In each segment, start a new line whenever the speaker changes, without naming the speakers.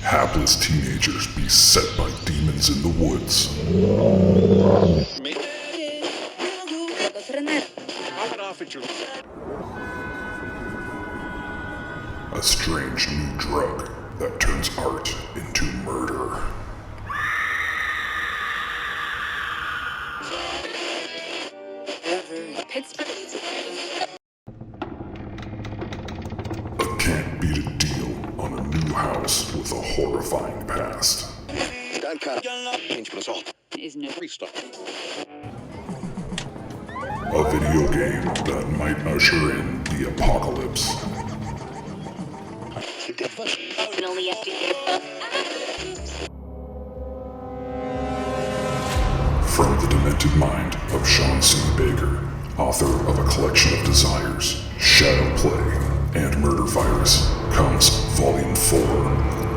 Hapless teenagers beset by demons in the woods. A strange new drug that turns art into murder. A can't beat a deal on a new house with a horrifying past. A video game that might usher in the apocalypse. From the demented mind of Sean C. Baker, author of A Collection of Desires, Shadow Play, and Murder Virus, comes Volume 4,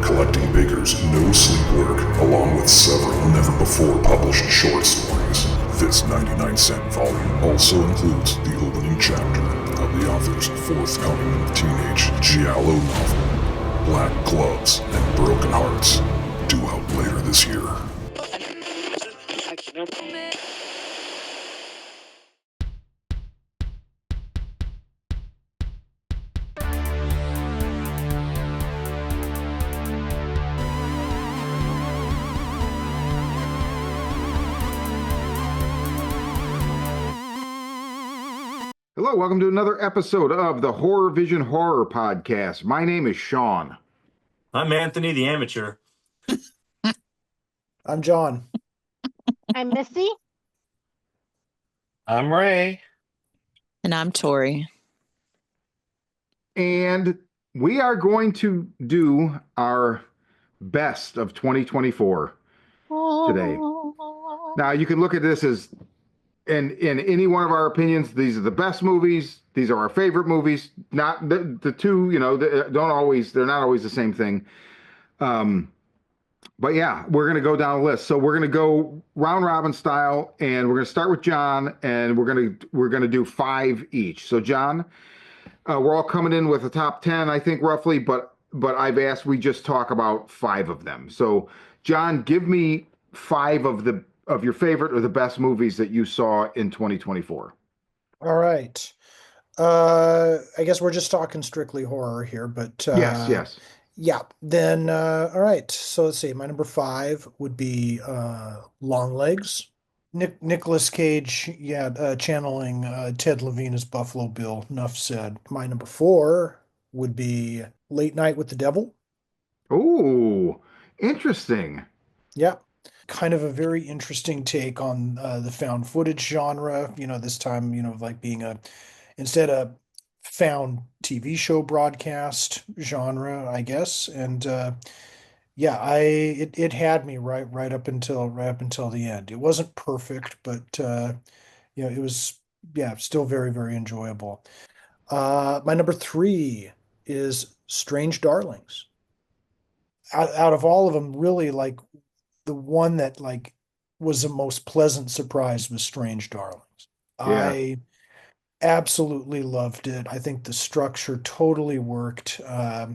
collecting Baker's no sleep work along with several never-before-published short stories. This 99-cent volume also includes the opening chapter of the author's forthcoming teenage giallo novel, Black Gloves and Broken Hearts, due out later this year.
Hello, welcome to another episode of the Horror Vision Horror Podcast. My name is Sean.
I'm Anthony the Amateur.
I'm John.
I'm Missy.
I'm Ray.
And I'm Tori.
And we are going to do our best of 2024 today. Now, you can look at this as, in any one of our opinions, these are the best movies. These are our favorite movies. Not the two, they're not always the same thing. But yeah, we're going to go down a list. So we're going to go round robin style, and we're going to start with John, and we're going to do 5 each. So John, we're all coming in with a top 10, I think, roughly, but I've asked we just talk about 5 of them. So John, give me 5 of your favorite or the best movies that you saw in 2024.
All right. I guess we're just talking strictly horror here, but
yes.
Yeah. Then all right. So let's see. My number 5 would be Longlegs. Nicolas Cage, channeling Ted Levine as Buffalo Bill. Enough said. My number 4 would be Late Night with the Devil.
Oh, interesting.
Yeah. Kind of a very interesting take on the found footage genre, this time, like being instead a found TV show broadcast genre, I guess. And it had me right up until the end. It wasn't perfect, but it was still very, very enjoyable. My number 3 is Strange Darlings. Out of all of them, really, like, the one that was the most pleasant surprise was Strange Darlings.
Yeah.
I absolutely loved it. I think the structure totally worked. I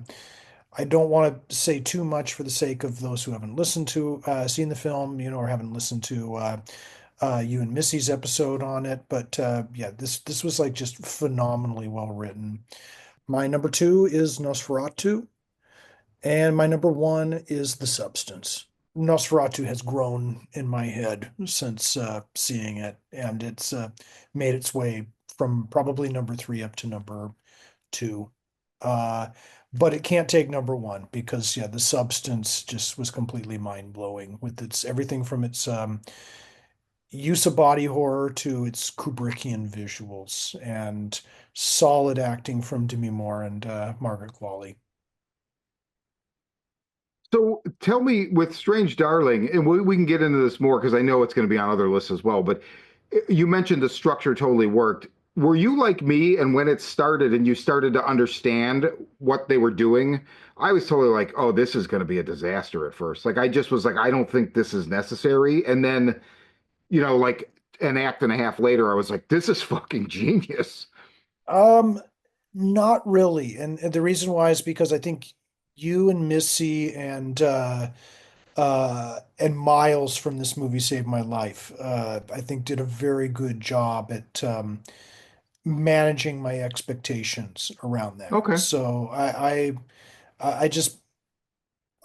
don't want to say too much for the sake of those who haven't seen the film, or haven't listened to you and Missy's episode on it. But this was just phenomenally well written. My number 2 is Nosferatu, and my number 1 is The Substance. Nosferatu has grown in my head since seeing it, and it's made its way from probably number 3 up to number 2. But it can't take number 1 because, The Substance just was completely mind-blowing with everything from its use of body horror to its Kubrickian visuals and solid acting from Demi Moore and Margaret Qualley.
So tell me, with Strange Darling, and we can get into this more because I know it's going to be on other lists as well, but you mentioned the structure totally worked. Were you like me, and when it started and you started to understand what they were doing, I was totally like, oh, this is going to be a disaster at first. I just was like, I don't think this is necessary. And then, an act and a half later, I was like, this is fucking genius.
Um, Not really. And the reason why is because I think you and Missy and Miles from this movie Saved My Life. I think did a very good job at managing my expectations around there.
Okay.
So I just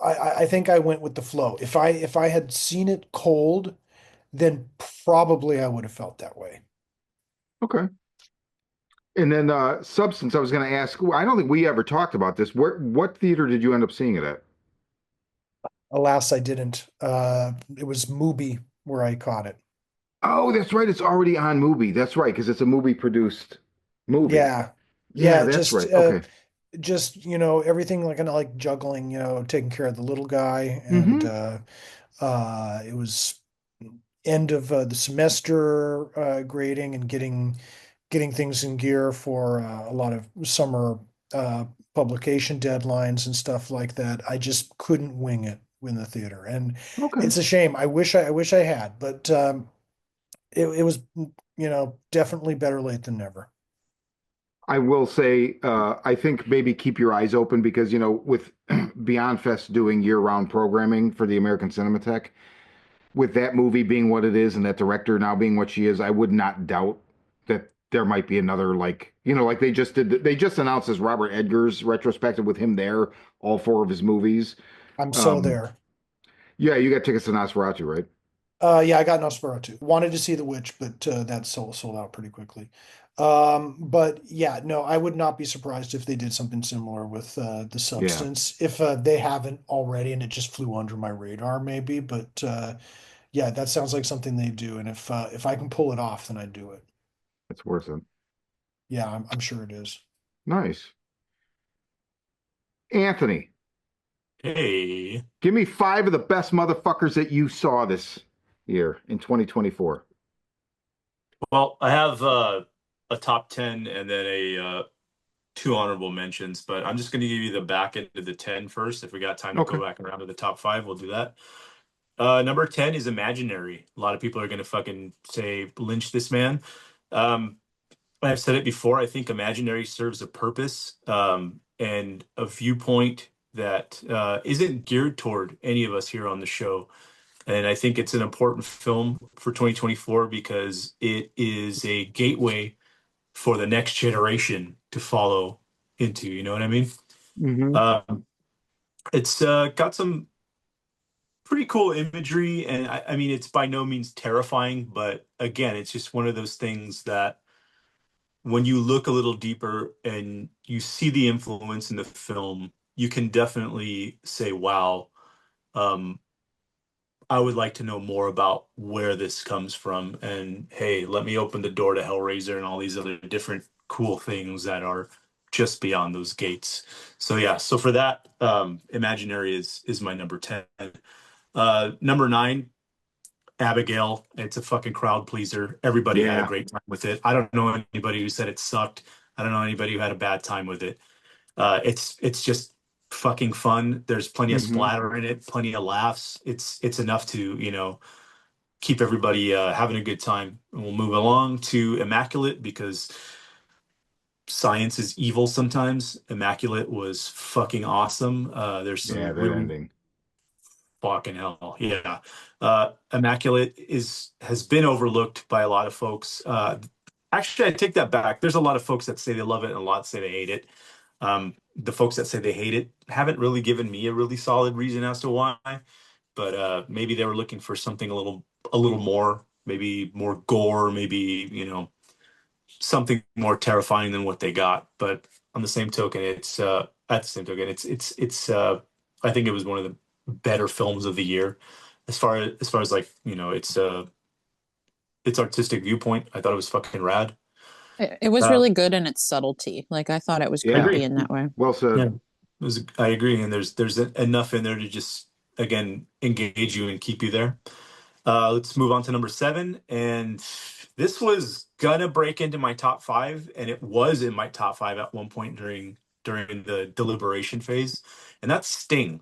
I think I went with the flow. If I had seen it cold, then probably I would have felt that way.
Okay. And then Substance, I was going to ask, I don't think we ever talked about this. What theater did you end up seeing it at?
Alas, I didn't. It was Mubi where I caught it.
Oh, that's right. It's already on Mubi. That's right, because it's a movie produced movie.
Yeah.
Yeah,
Yeah,
that's right. Okay.
just, everything like kind of like juggling, taking care of the little guy and
Hmm.
it was end of the semester grading and getting things in gear for a lot of summer uh publication deadlines and stuff like that. I just couldn't wing it in the theater. And
Okay.
it's a shame. I wish I had, but it was definitely better late than never.
I will say, I think maybe keep your eyes open because, with Beyond Fest doing year-round programming for the American Cinematheque, with that movie being what it is and that director now being what she is, I would not doubt that there might be another like they just did. They just announced this Robert Edgers retrospective with him there, all four of his movies.
I'm so
Um,
there.
yeah, you got tickets to Nosferatu, right?
Yeah, I got Nosferatu. Wanted to see The Witch, but that sold out pretty quickly. But yeah, no, I would not be surprised if they did something similar with The
Yeah,
Substance, if they haven't already, and it just flew under my radar, maybe. But yeah, that sounds like something they do, and if I can pull it off, then I'd do it.
it's worth it.
Yeah, I'm sure it is.
Nice. Anthony,
Hey.
give me five of the best motherfuckers that you saw this year in 2024.
Well, I have a top 10 and then a two honorable mentions, but I'm just going to give you the back end of the 10 first. If we got time to
Okay.
go back around to the top five, we'll do that. Number 10 is Imaginary. A lot of people are going to fucking say lynch this man. Um, I've said it before. I think Imaginary serves a purpose and a viewpoint that isn't geared toward any of us here on the show. And I think it's an important film for 2024 because it is a gateway for the next generation to follow into. You know what I mean?
Hmm.
Um, it's got some pretty cool imagery, and I mean, it's by no means terrifying, but again, it's just one of those things that when you look a little deeper and you see the influence in the film, you can definitely say, wow, um, I would like to know more about where this comes from. And hey, let me open the door to Hellraiser and all these other different cool things that are just beyond those gates. So yeah, so for that, Imaginary is my number 10. Number 9, Abigail. It's a fucking crowd pleaser. Everybody had a
Yeah.
great time with it. I don't know anybody who said it sucked. I don't know anybody who had a bad time with it. It's just fucking fun. There's plenty of
Hmm.
splatter in it, plenty of laughs. It's enough to, keep everybody having a good time. And we'll move along to Immaculate because science is evil sometimes. Immaculate was fucking awesome. There's
Yeah,
some
that
really
ending.
fucking hell. Yeah. Immaculate has been overlooked by a lot of folks. Actually, I take that back. There's a lot of folks that say they love it and a lot say they hate it. The folks that say they hate it haven't really given me a really solid reason as to why, but maybe they were looking for something a little more, maybe more gore, maybe, something more terrifying than what they got. But on the same token, at the same token, it's I think it was one of the better films of the year as far as like, its artistic viewpoint. I thought it was fucking rad.
It was
Uh,
really good in its subtlety. Like I thought it was
I
Yeah.
creepy
agree.
in that way.
Well
Yeah,
said.
I agree, and there's enough in there to just again engage you and keep you there. Let's move on to number 7, and this was gonna break into my top 5, and it was in my top 5 at one point during the deliberation phase, and that's Sting.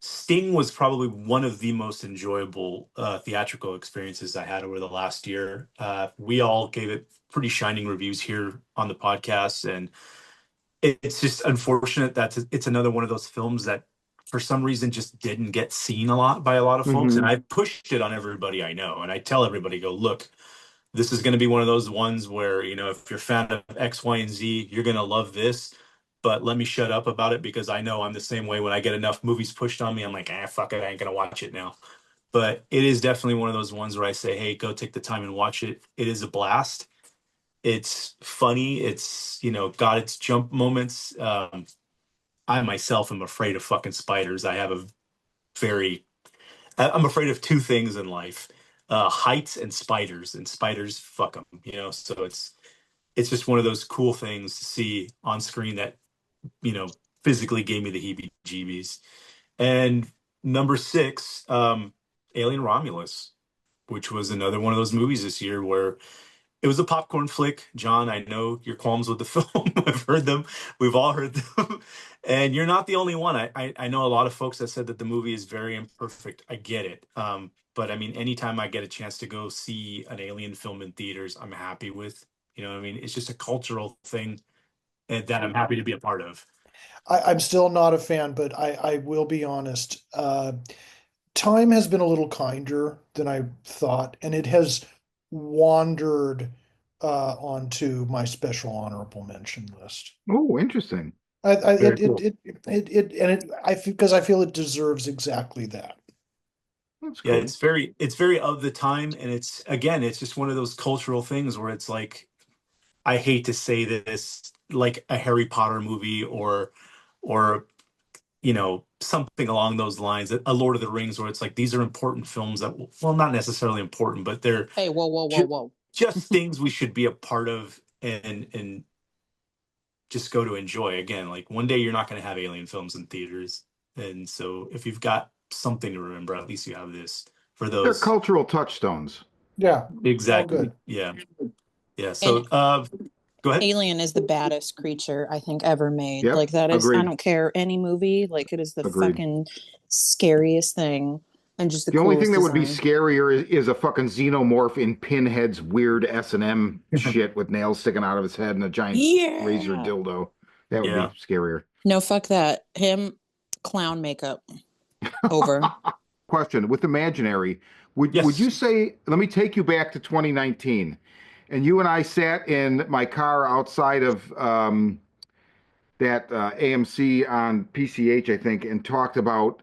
Sting was probably one of the most enjoyable theatrical experiences I had over the last year. We all gave it pretty shining reviews here on the podcast, and it's just unfortunate that it's another one of those films that for some reason just didn't get seen a lot by a lot of folks. And I pushed it on everybody I know, and I tell everybody, go, look, this is going to be one of those ones where, if you're a fan of X, Y, and Z, you're going to love this. But let me shut up about it, because I know I'm the same way. When I get enough movies pushed on me, I'm like, fuck it, I ain't going to watch it now. But it is definitely one of those ones where I say, hey, go take the time and watch it. It is a blast. It's funny. It's, got its jump moments. I myself am afraid of fucking spiders. I'm afraid of two things in life: heights and spiders fuck them. So it's just one of those cool things to see on screen that physically gave me the heebie-jeebies. And number 6, Alien Romulus, which was another one of those movies this year where it was a popcorn flick. John, I know your qualms with the film. I've heard them. We've all heard them. And you're not the only one. I know a lot of folks that said that the movie is very imperfect. I get it. But I mean, anytime I get a chance to go see an Alien film in theaters, I'm happy with. It's just a cultural thing that I'm happy to be a part of.
I'm still not a fan, but I will be honest. Time has been a little kinder than I thought, and it has wandered onto my special honorable mention list.
Oh, interesting.
Very cool.
Because I feel it deserves exactly that.
That's
Yeah,
cool.
it's very of the time, and it's just one of those cultural things where it's like, I hate to say this, like a Harry Potter movie or something along those lines, a Lord of the Rings, where it's like, these are important films that, well, not necessarily important, but they're
Hey, whoa.
just things we should be a part of and just go to enjoy. Again, like, one day you're not going to have Alien films in theaters, and so if you've got something to remember, at least you have this for
They're
those.
cultural touchstones.
Yeah,
Exactly.
all good.
Yeah. So go ahead.
Alien is the baddest creature I think ever made.
Yep,
Like, that is, I
agreed.
don't care any movie. Like, it is the
Agreed.
fucking scariest thing, and just the
The only thing
coolest
that would be
design.
scarier is a fucking xenomorph in Pinhead's weird S&M shit with nails sticking out of his head and a giant razor
Yeah.
dildo. That would
Yeah.
be scarier.
No, fuck that. Him, clown makeup. Over.
Question with Imaginary, would
Yes.
you say, let me take you back to 2019, and you and I sat in my car outside of that AMC on PCH, I think, and talked about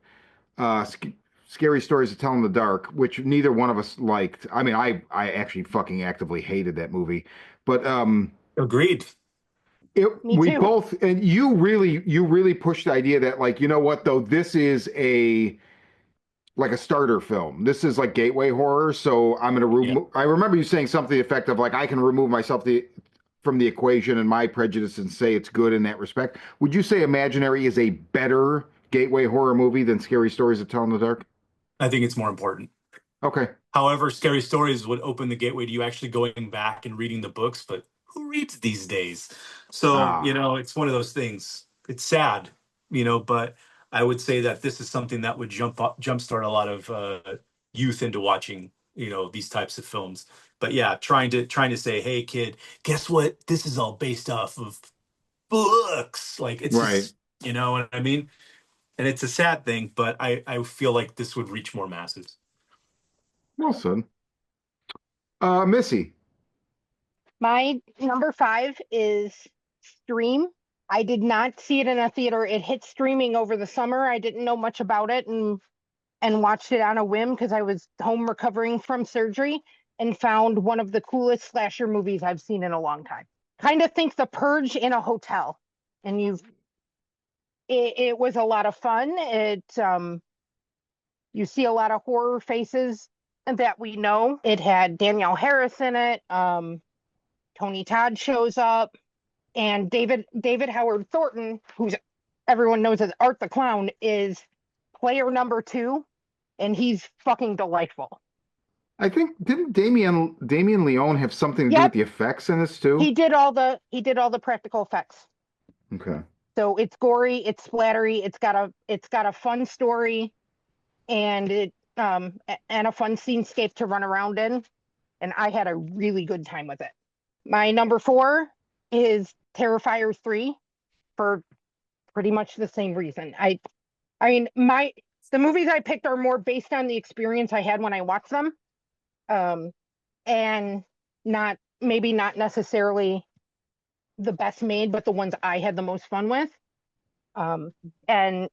Scary Stories to Tell in the Dark, which neither one of us liked. I mean, I actually fucking actively hated that movie, but
Agreed.
Me
we
too.
both, and you really pushed the idea that, like, you know what though, this is like a starter film. This is like gateway horror. So I'm going to remove. I remember you saying something effective like, I can remove myself from the equation and my prejudice and say it's good in that respect. Would you say Imaginary is a better gateway horror movie than Scary Stories to Tell in the Dark?
I think it's more important.
Okay.
However, Scary Stories would open the gateway to you actually going back and reading the books, but who reads these days? So, it's one of those things. It's sad, but I would say that this is something that would jumpstart a lot of youth into watching, these types of films. But yeah, trying to say, hey kid, guess what? This is all based off of books. Like, it's
Right.
just, you know what I mean? And it's a sad thing, but I feel like this would reach more masses.
Well said. Missy.
My number 5 is Stream. I did not see it in a theater. It hit streaming over the summer. I didn't know much about it and watched it on a whim because I was home recovering from surgery and found one of the coolest slasher movies I've seen in a long time. Kind of think The Purge in a hotel. And it was a lot of fun. You see a lot of horror faces that we know. It had Danielle Harris in it. Tony Todd shows up, and David Howard Thornton, who's everyone knows as Art the Clown, is player number 2, and he's fucking delightful.
I think, didn't Damien Leone have something to do with
Yep.
the effects in this too?
He did all the practical effects.
Okay.
So it's gory, it's splattery, it's got a fun story, and and a fun scenescape to run around in, and I had a really good time with it. My number 4 is Terrifier 3 for pretty much the same reason. I mean, the movies I picked are more based on the experience I had when I watched them, and maybe not necessarily the best made, but the ones I had the most fun with. And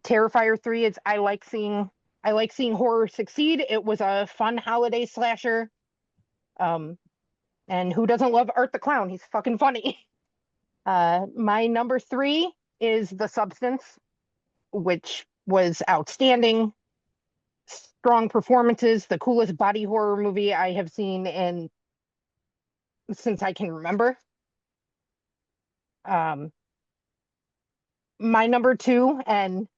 Terrifier 3 is I like seeing horror succeed. It was a fun holiday slasher. And who doesn't love Art the Clown? He's fucking funny. My number 3 is The Substance, which was outstanding. Strong performances, the coolest body horror movie I have seen since I can remember. My number 2, and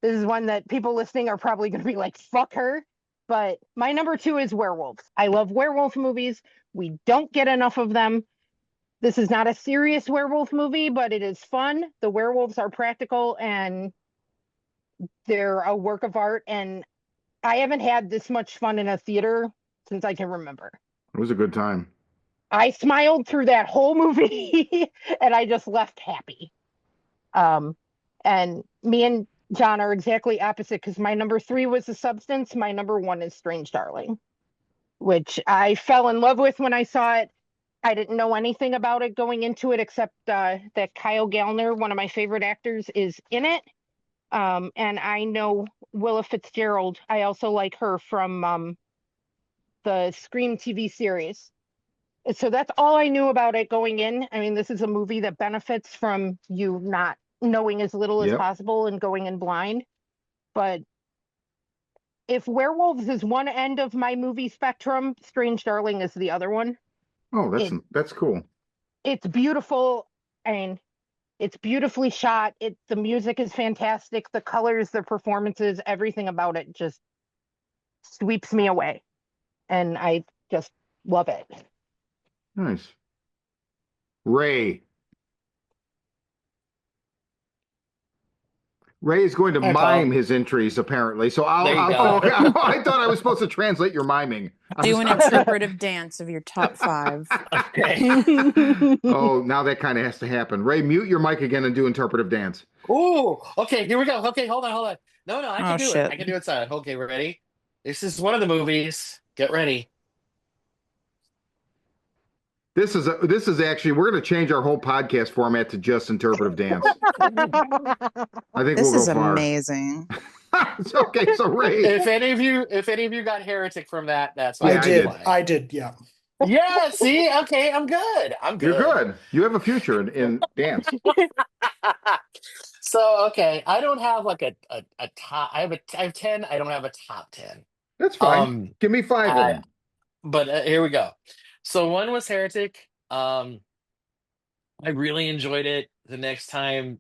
this is one that people listening are probably going to be like, fuck her. But my number 2 is werewolves. I love werewolf movies. We don't get enough of them. This is not a serious werewolf movie, but it is fun. The werewolves are practical and they're a work of art. And I haven't had this much fun in a theater since I can remember.
It was a good time.
I smiled through that whole movie and I just left happy. And me and John are exactly opposite because my number 3 was The Substance. My number 1 is Strange Darling, which I fell in love with when I saw it. I didn't know anything about it going into it except that Kyle Gallner, one of my favorite actors, is in it. And I know Willa Fitzgerald. I also like her from the Scream TV series. So that's all I knew about it going in. I mean, this is a movie that benefits from you not knowing as little as
Yep.
possible and going in blind. But if werewolves is one end of my movie spectrum, Strange Darling is the other one.
Oh, that's cool.
It's beautiful and it's beautifully shot. The music is fantastic. The colors, the performances, everything about it just sweeps me away. And I just love it.
Nice. Ray. Ray is going to
Hi, Paul.
mime his entries, apparently. So
There you
I'll
go.
okay. I thought I was supposed to translate your miming.
Do an interpretive dance of your top 5.
Okay.
Oh, now that kind of has to happen. Ray, mute your mic again and do interpretive dance.
Ooh, okay, here we go. Okay, hold on. No, I can
Oh,
do
shit.
it. I can do it side. Okay, we're ready. This is one of the movies. Get ready.
This is actually, we're going to change our whole podcast format to just interpretive dance. I think
This
we'll
is
go far.
amazing.
It's okay, so Ray.
If any of you got heretic from that, that's
Yeah,
why.
I did. Yeah.
Yeah, see? Okay, I'm good.
You're good. You have a future in dance.
So, okay, I don't have like a top. I have 10. I don't have a top 10.
That's fine. Give me 5 of them.
But here we go. So one was Heretic. I really enjoyed it. The next time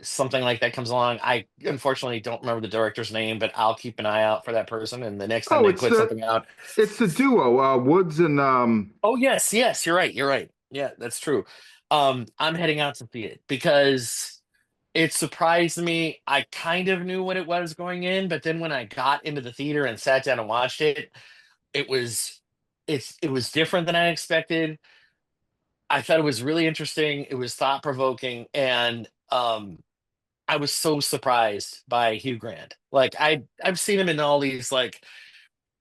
something like that comes along, I unfortunately don't remember the director's name, but I'll keep an eye out for that person. And the next time they put something out,
It's the duo, Woods and
oh yes, you're right. Yeah, that's true. I'm heading out to see it because it surprised me. I kind of knew what it was going in, but then when I got into the theater and sat down and watched it, it was different than I expected. I thought it was really interesting. It was thought provoking, and I was so surprised by Hugh Grant. Like I've seen him in all these like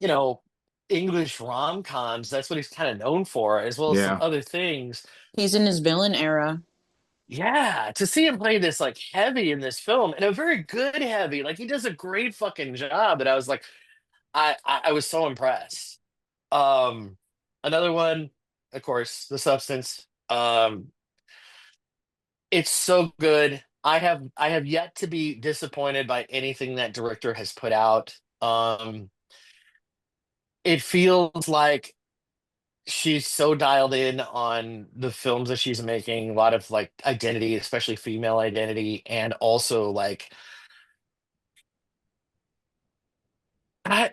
you know English rom coms. That's what he's kind of known for, as well as some
Yeah.
other things.
He's in his villain era.
Yeah, to see him play this like heavy in this film, and a very good heavy, like he does a great fucking job. And I was like, I was so impressed. Another one, of course, The Substance. It's so good. I have yet to be disappointed by anything that director has put out. It feels like she's so dialed in on the films that she's making, a lot of like identity, especially female identity, and also like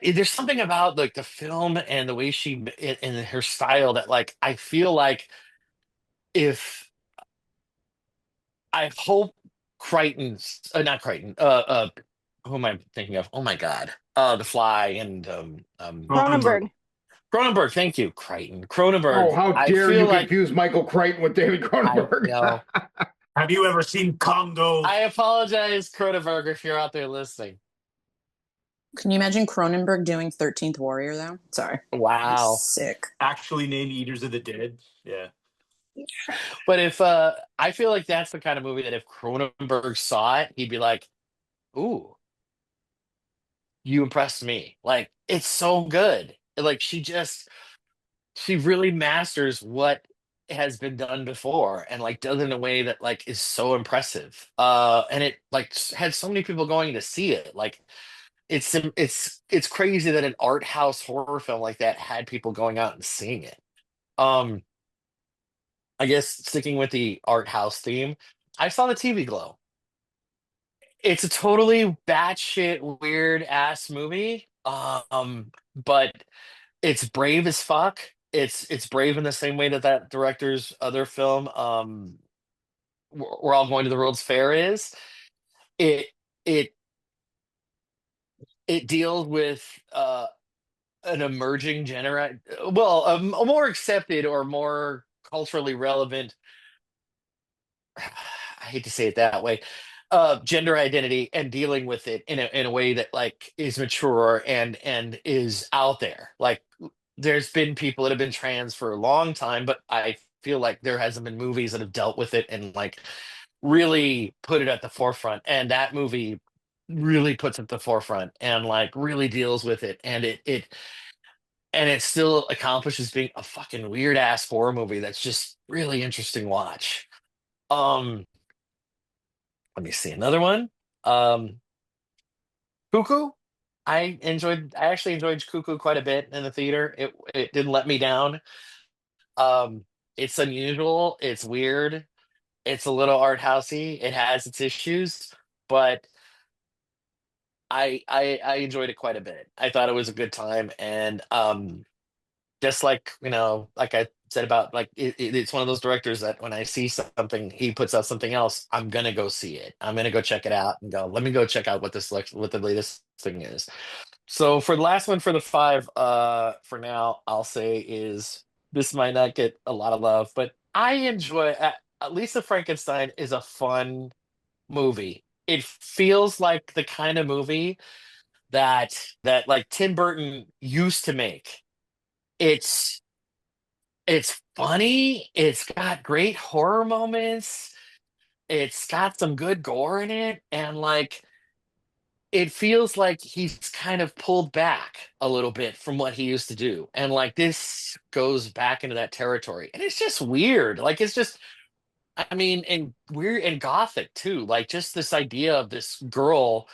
there's something about like the film and the way and her style that like I feel like if I hope Crichton's not Crichton. Who am I thinking of? Oh my God. The Fly and
Cronenberg.
Cronenberg.
Cronenberg. Thank you, Crichton.
Oh,
Cronenberg.
how
I
dare
feel
you
like
confuse Michael Crichton with David
I
Cronenberg?
know.
Have you ever seen Congo?
I apologize, Cronenberg, if you're out there listening.
Can you imagine Cronenberg doing 13th Warrior though? Sorry.
Wow.
Sick.
Actually named Eaters of the Dead. Yeah.
But if I feel like that's the kind of movie that if Cronenberg saw it, he'd be like, "Ooh, you impressed me." Like it's so good. Like she really masters what has been done before and like does it in a way that like is so impressive. And it like had so many people going to see it. Like it's crazy that an art house horror film like that had people going out and seeing it. Um, I guess sticking with the art house theme, I saw the TV Glow. It's a totally batshit weird ass movie. But it's brave as fuck. It's brave in the same way that that director's other film, We're All Going to the World's Fair is. It it it deals with an emerging well, a more accepted or more culturally relevant. I hate to say it that way, gender identity and dealing with it in a way that like is mature and is out there. Like there's been people that have been trans for a long time, but I feel like there hasn't been movies that have dealt with it and like really put it at the forefront. And that movie really puts it at the forefront and like really deals with it. And it still accomplishes being a fucking weird ass horror movie that's just really interesting to watch. Um, Let me see another one. Um, Cuckoo. I actually enjoyed Cuckoo quite a bit in the theater. It didn't let me down. Um, it's unusual, it's weird, it's a little art housey, it has its issues, but I enjoyed it quite a bit. I thought it was a good time, and just like like I said about like it's one of those directors that when I see something he puts out something else, I'm gonna go see it. I'm gonna go check it out and go, let me go check out what the latest thing is. So for the last one for the five, for now, I'll say is this might not get a lot of love, but I enjoy Lisa Frankenstein is a fun movie. It feels like the kind of movie that like Tim Burton used to make. It's it's funny, it's got great horror moments, it's got some good gore in it, and like it feels like he's kind of pulled back a little bit from what he used to do. And like this goes back into that territory. And it's just weird. Like it's just I mean, and weird and gothic too. Like just this idea of this girl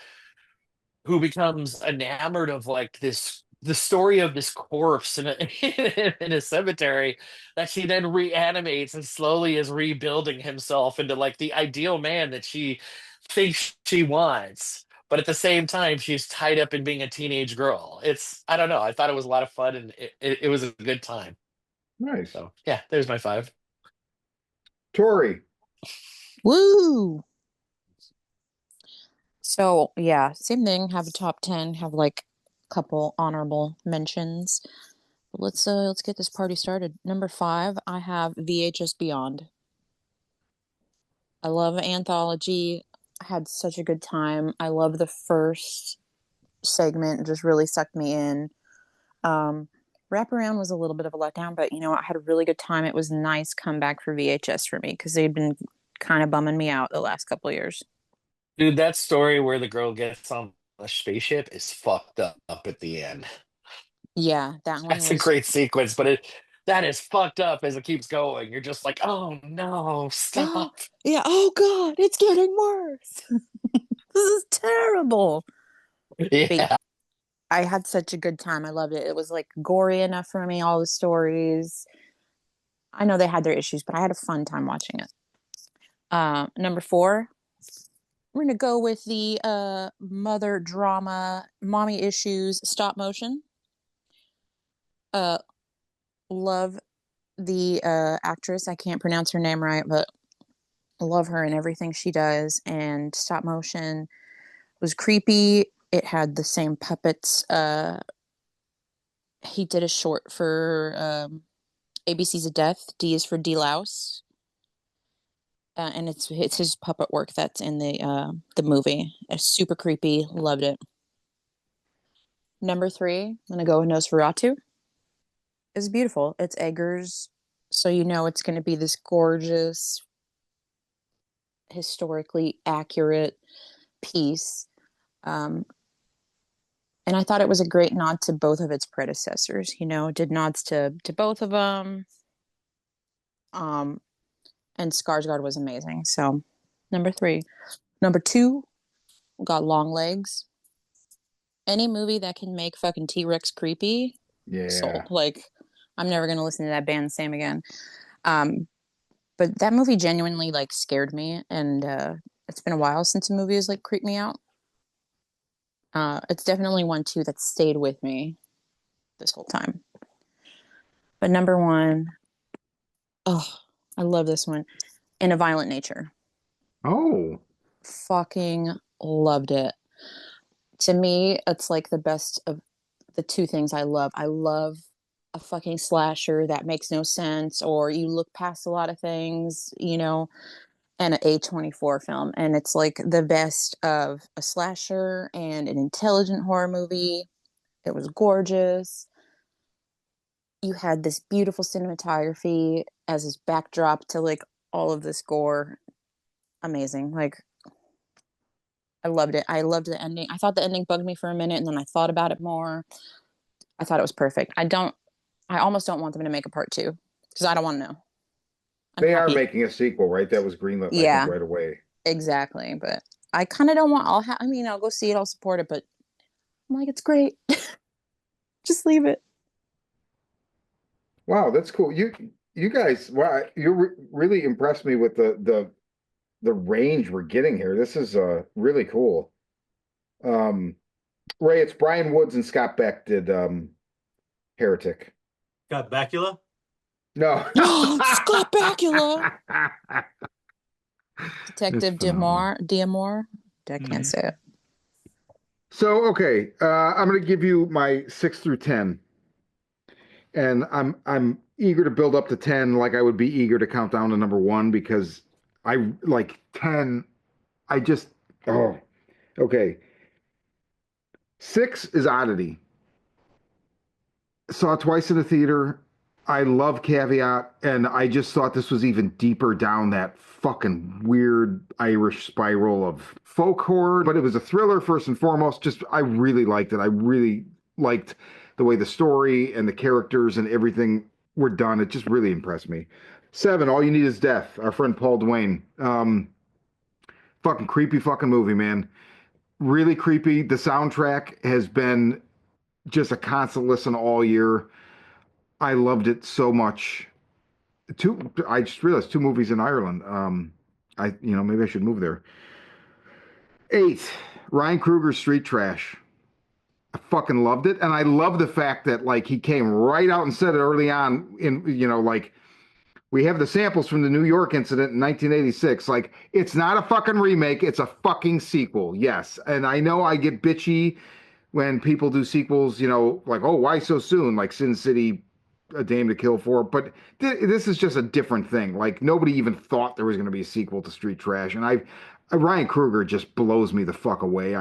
who becomes enamored of like this the story of this corpse in a in a cemetery that she then reanimates and slowly is rebuilding himself into like the ideal man that she thinks she wants, but at the same time she's tied up in being a teenage girl. It's I don't know, I thought it was a lot of fun and it was a good time.
Nice.
So yeah, there's my five.
Tori.
Woo! So yeah, same thing. Have a top 10. Have like a couple honorable mentions. Let's get this party started. Number 5, I have VHS Beyond. I love Anthology. I had such a good time. I love the first segment. It just really sucked me in. Wraparound was a little bit of a letdown, but I had a really good time. It was a nice comeback for VHS for me because they'd been kind of bumming me out the last couple of years.
Dude, that story where the girl gets on a spaceship is fucked up at the end.
Yeah, that one
That's a
was.
great sequence, but that is fucked up as it keeps going. You're just like, oh no,
Oh,
stop.
yeah. Oh God, it's getting worse. This is terrible.
Yeah.
I had such a good time. I loved it. It was like gory enough for me, all the stories. I know they had their issues, but I had a fun time watching it. Number 4, we're gonna go with the mother drama, mommy issues, stop motion. Love the actress. I can't pronounce her name right, but love her and everything she does. And stop motion was creepy. It had the same puppets. He did a short for ABC's of Death. D is for D Louse. And it's his puppet work that's in the movie. It's super creepy. Loved it. Number 3, I'm gonna go with Nosferatu. It's beautiful. It's Eggers, so you know it's gonna be this gorgeous, historically accurate piece. And I thought it was a great nod to both of its predecessors. You know, it did nods to both of them. And Skarsgård was amazing. So, number 3. Number 2, got Long Legs. Any movie that can make fucking T-Rex creepy,
Yeah.
sold. Like, I'm never gonna listen to that band the same again. But that movie genuinely like scared me, and it's been a while since a movie has like creeped me out. It's definitely one too that stayed with me this whole time. But number 1, oh, I love this one. In a Violent Nature.
Oh,
Fucking loved it. To me, it's like the best of the two things I love. I love a fucking slasher that makes no sense, or you look past a lot of things, you know, and an A24 film. And it's like the best of a slasher and an intelligent horror movie. It was gorgeous. You had this beautiful cinematography as this backdrop to like all of this gore. Amazing. Like, I loved it. I loved the ending. I thought the ending bugged me for a minute, and then I thought about it more. I thought it was perfect. I almost don't want them to make a part 2 because I don't want to know. I'm
they are
happy.
making a sequel, right? That was greenlit, I
Yeah.
think, right away.
Exactly. But I kind of don't want, I mean, I'll go see it, I'll support it, but I'm like, it's great. Just leave it.
Wow, that's cool. You guys, wow, really impressed me with the range we're getting here. This is really cool. Ray, it's Brian Woods and Scott Beck did Heretic.
Got Bacula?
No.
Scott Bakula. Detective
It's phenomenal.
Diamore. I can't say it.
So, okay, I'm going to give you my 6 through 10. And I'm eager to build up to 10 like I would be eager to count down to number 1 because I like 10 I just oh okay. 6 is Oddity. Saw it twice in the theater. I love Caveat, and I just thought this was even deeper down that fucking weird Irish spiral of folk horror. But it was a thriller first and foremost. Just I really liked it. I really liked the way the story and the characters and everything were done. It just really impressed me. 7, All You Need Is Death. Our friend Paul Duane. Fucking creepy fucking movie, man. Really creepy. The soundtrack has been just a constant listen all year. I loved it so much. I just realized 2 movies in Ireland. Maybe I should move there. 8, Ryan Kruger's Street Trash. I fucking loved it, and I love the fact that like he came right out and said it early on. Like we have the samples from the New York incident in 1986. Like it's not a fucking remake; it's a fucking sequel. Yes, and I know I get bitchy when people do sequels. Like oh, why so soon? Like Sin City, A Dame to Kill For. But this is just a different thing. Like nobody even thought there was going to be a sequel to Street Trash, and Ryan Kruger just blows me the fuck away.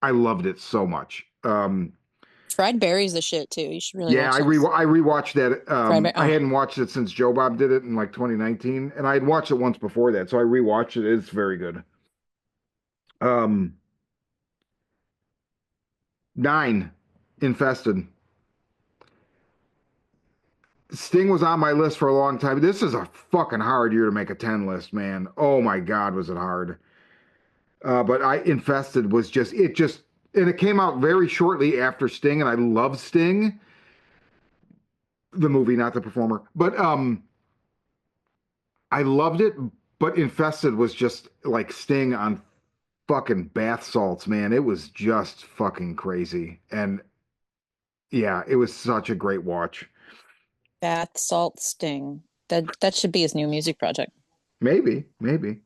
I loved it so much.
Fried Berry's the shit too. You should really
Yeah,
watch
I
this.
rewatched that.
Fried
I
oh.
hadn't watched it since Joe Bob did it in like 2019, and I had watched it once before that, so I rewatched it. It's very good. 9, Infested. Sting was on my list for a long time. This is a fucking hard year to make a 10 list, man. Oh my God, was it hard? But Infested was and it came out very shortly after Sting, and I love Sting, the movie, not the performer. But I loved it. But Infested was just like Sting on fucking bath salts, man. It was just fucking crazy, and yeah, it was such a great watch.
Bath Salt Sting. That should be his new music project.
Maybe, maybe.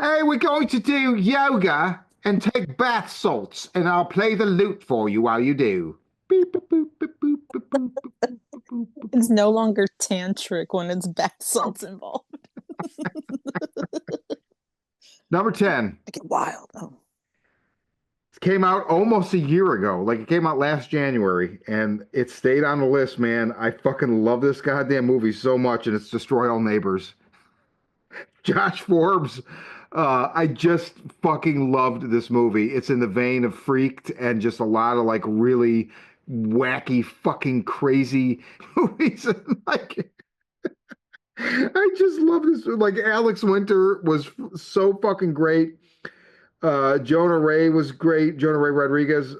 Hey, we're going to do yoga and take bath salts, and I'll play the lute for you while you do. Beep, boop, boop, boop, boop, boop, boop, boop, boop, boop.
It's no longer tantric when it's bath salts involved.
Number 10.
I get wild. Oh.
It came out almost a year ago. Like it came out last January, and it stayed on the list, man. I fucking love this goddamn movie so much, and it's Destroy All Neighbors. Josh Forbes. I just fucking loved this movie. It's in the vein of Freaked and just a lot of like really wacky, fucking crazy movies. And like, I just love this. Like, Alex Winter was so fucking great. Jonah Ray was great. Jonah Ray Rodriguez.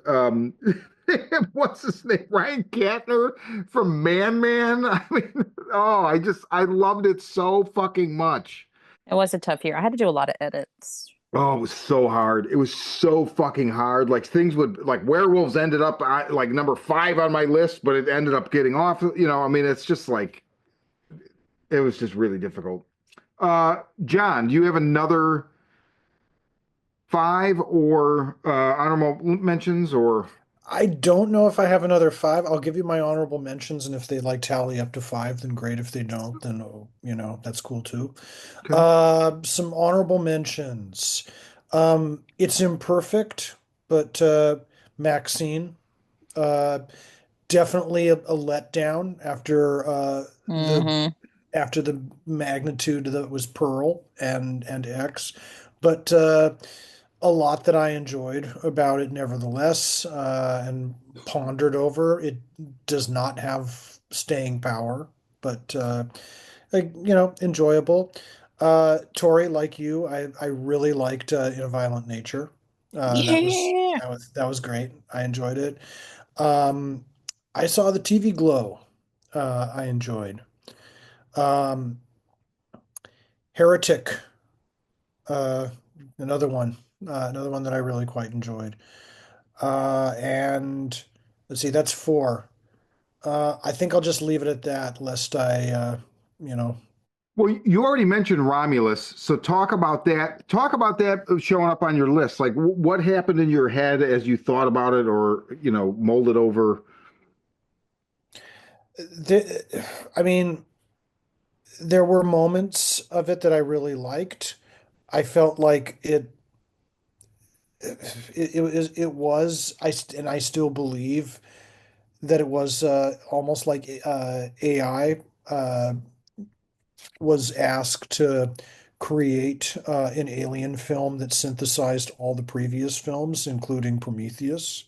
What's his name? Ryan Katner from Man Man. I mean, oh, I loved it so fucking much.
It was a tough year. I had to do a lot of edits.
Oh, it was so hard. It was so fucking hard. Like things would like werewolves ended up like number 5 on my list, but it ended up getting off. I mean, it's just like it was just really difficult. John, do you have another 5 or honorable mentions or?
I don't know if I have another 5. I'll give you my honorable mentions, and if they like tally up to 5, then great. If they don't, then that's cool too.
Okay.
Some honorable mentions. It's imperfect, but Maxine, uh, definitely a letdown
Mm-hmm.
after the magnitude that was Pearl and X, but a lot that I enjoyed about it, nevertheless, and pondered over. It does not have staying power, but enjoyable. Tori, like you, I really liked In a Violent Nature. That was
Yeah.
that was great. I enjoyed it. Um, I saw the TV Glow. I enjoyed. Um, Heretic, uh, another one, another one that I really quite enjoyed. And let's see, that's 4. I think I'll just leave it at that, lest you know,
Well, you already mentioned Romulus, so talk about that. Talk about that showing up on your list. Like, what happened in your head as you thought about it, or molded over?
I mean, there were moments of it that I really liked. I felt like and I still believe that it was almost like AI was asked to create an alien film that synthesized all the previous films, including Prometheus.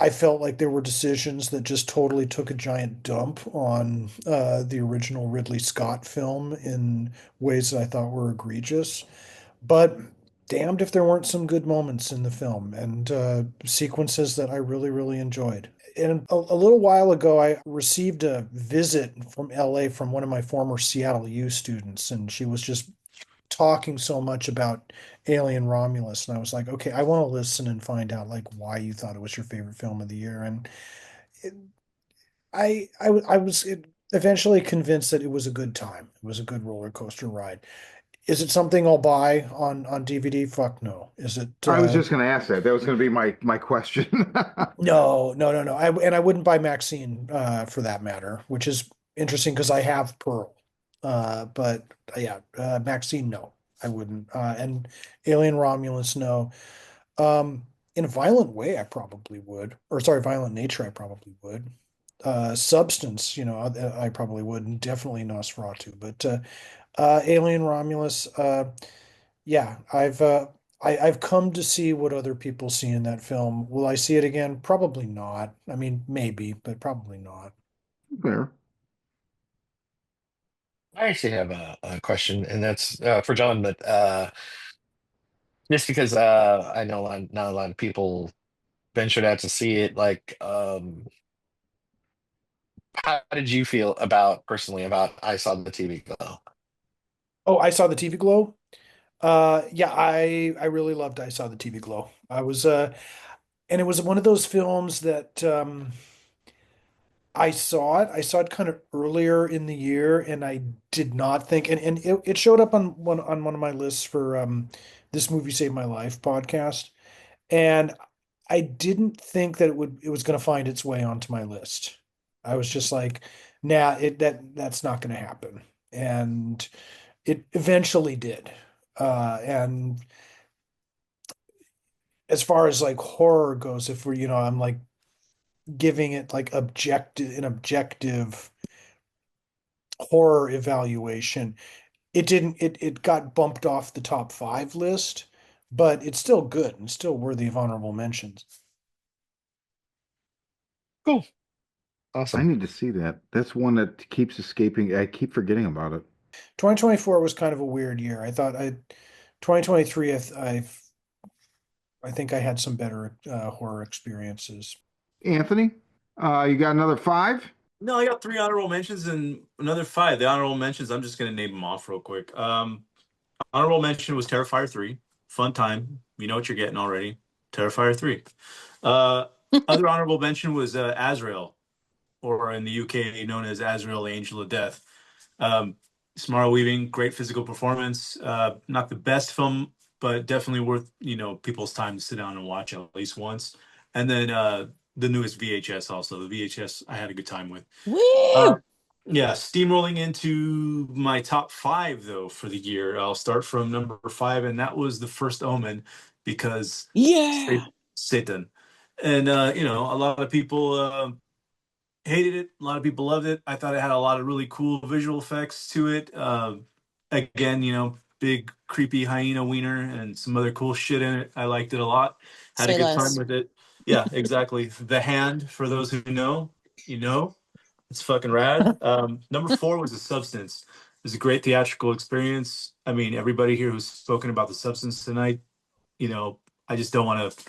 I felt like there were decisions that just totally took a giant dump on the original Ridley Scott film in ways that I thought were egregious. But damned if there weren't some good moments in the film and sequences that I really, really enjoyed. And a little while ago, I received a visit from LA from one of my former Seattle U students, and she was just talking so much about Alien Romulus, and I was like, okay, I want to listen and find out like why you thought it was your favorite film of the year. And it, I was eventually convinced that it was a good time. It was a good roller coaster ride. Is it something I'll buy on DVD? Fuck no. Is it?
I was just going to ask that. That was going to be my question.
No, no, no, no. I wouldn't buy Maxine for that matter, which is interesting because I have Pearl. But yeah, Maxine, no, I wouldn't. And Alien Romulus, no. In a Violent Way, I probably would. Or sorry, Violent Nature, I probably would. Substance, I probably would, and definitely Nosferatu. But Alien Romulus, yeah, I've come to see what other people see in that film. Will I see it again? Probably not. I mean, maybe, but probably not.
Fair.
I actually have a question, and that's for John, but just because I know not a lot of people ventured out to see it. Like, how did you feel about personally about I saw the TV glow?
Oh, I saw the TV Glow. Yeah, I really loved I saw the TV Glow. And it was one of those films that I saw it. I saw it kind of earlier in the year, and I did not think, and it showed up on one of my lists for this movie saved my life podcast, and I didn't think that it was going to find its way onto my list. I was just like, nah, that's not going to happen, and it eventually did. And as far as like horror goes, if we're, I'm like giving it like an objective horror evaluation. It got bumped off the top five list, but it's still good and still worthy of honorable mentions.
Cool.
I
Awesome.
need to see that. That's one that keeps escaping. I keep forgetting about it.
2024 was kind of a weird year. 2023, I think I had some better horror experiences.
Anthony, you got another five?
No, I got 3 honorable mentions and another 5. The honorable mentions, I'm just gonna name them off real quick. Honorable mention was Terrifier 3. Fun time. You know what you're getting already. Terrifier 3. Other honorable mention was Azrael, or in the UK known as Azrael, the Angel of Death. Samara Weaving, great physical performance. Not the best film, but definitely worth people's time to sit down and watch at least once. And then the newest VHS also. The VHS I had a good time with.
Woo!
Yeah, steamrolling into my top 5 though for the year. I'll start from number 5, and that was The First Omen because
Yeah.
Satan. And a lot of people hated it. A lot of people loved it. I thought it had a lot of really cool visual effects to it. Again, big creepy hyena wiener and some other cool shit in it. I liked it a lot. Had a
Say
good time
less.
with it. Yeah, exactly. The Hand, for those who know, it's fucking rad. Number 4 was The Substance. It was a great theatrical experience. I mean, everybody here who's spoken about The Substance tonight, I just don't want to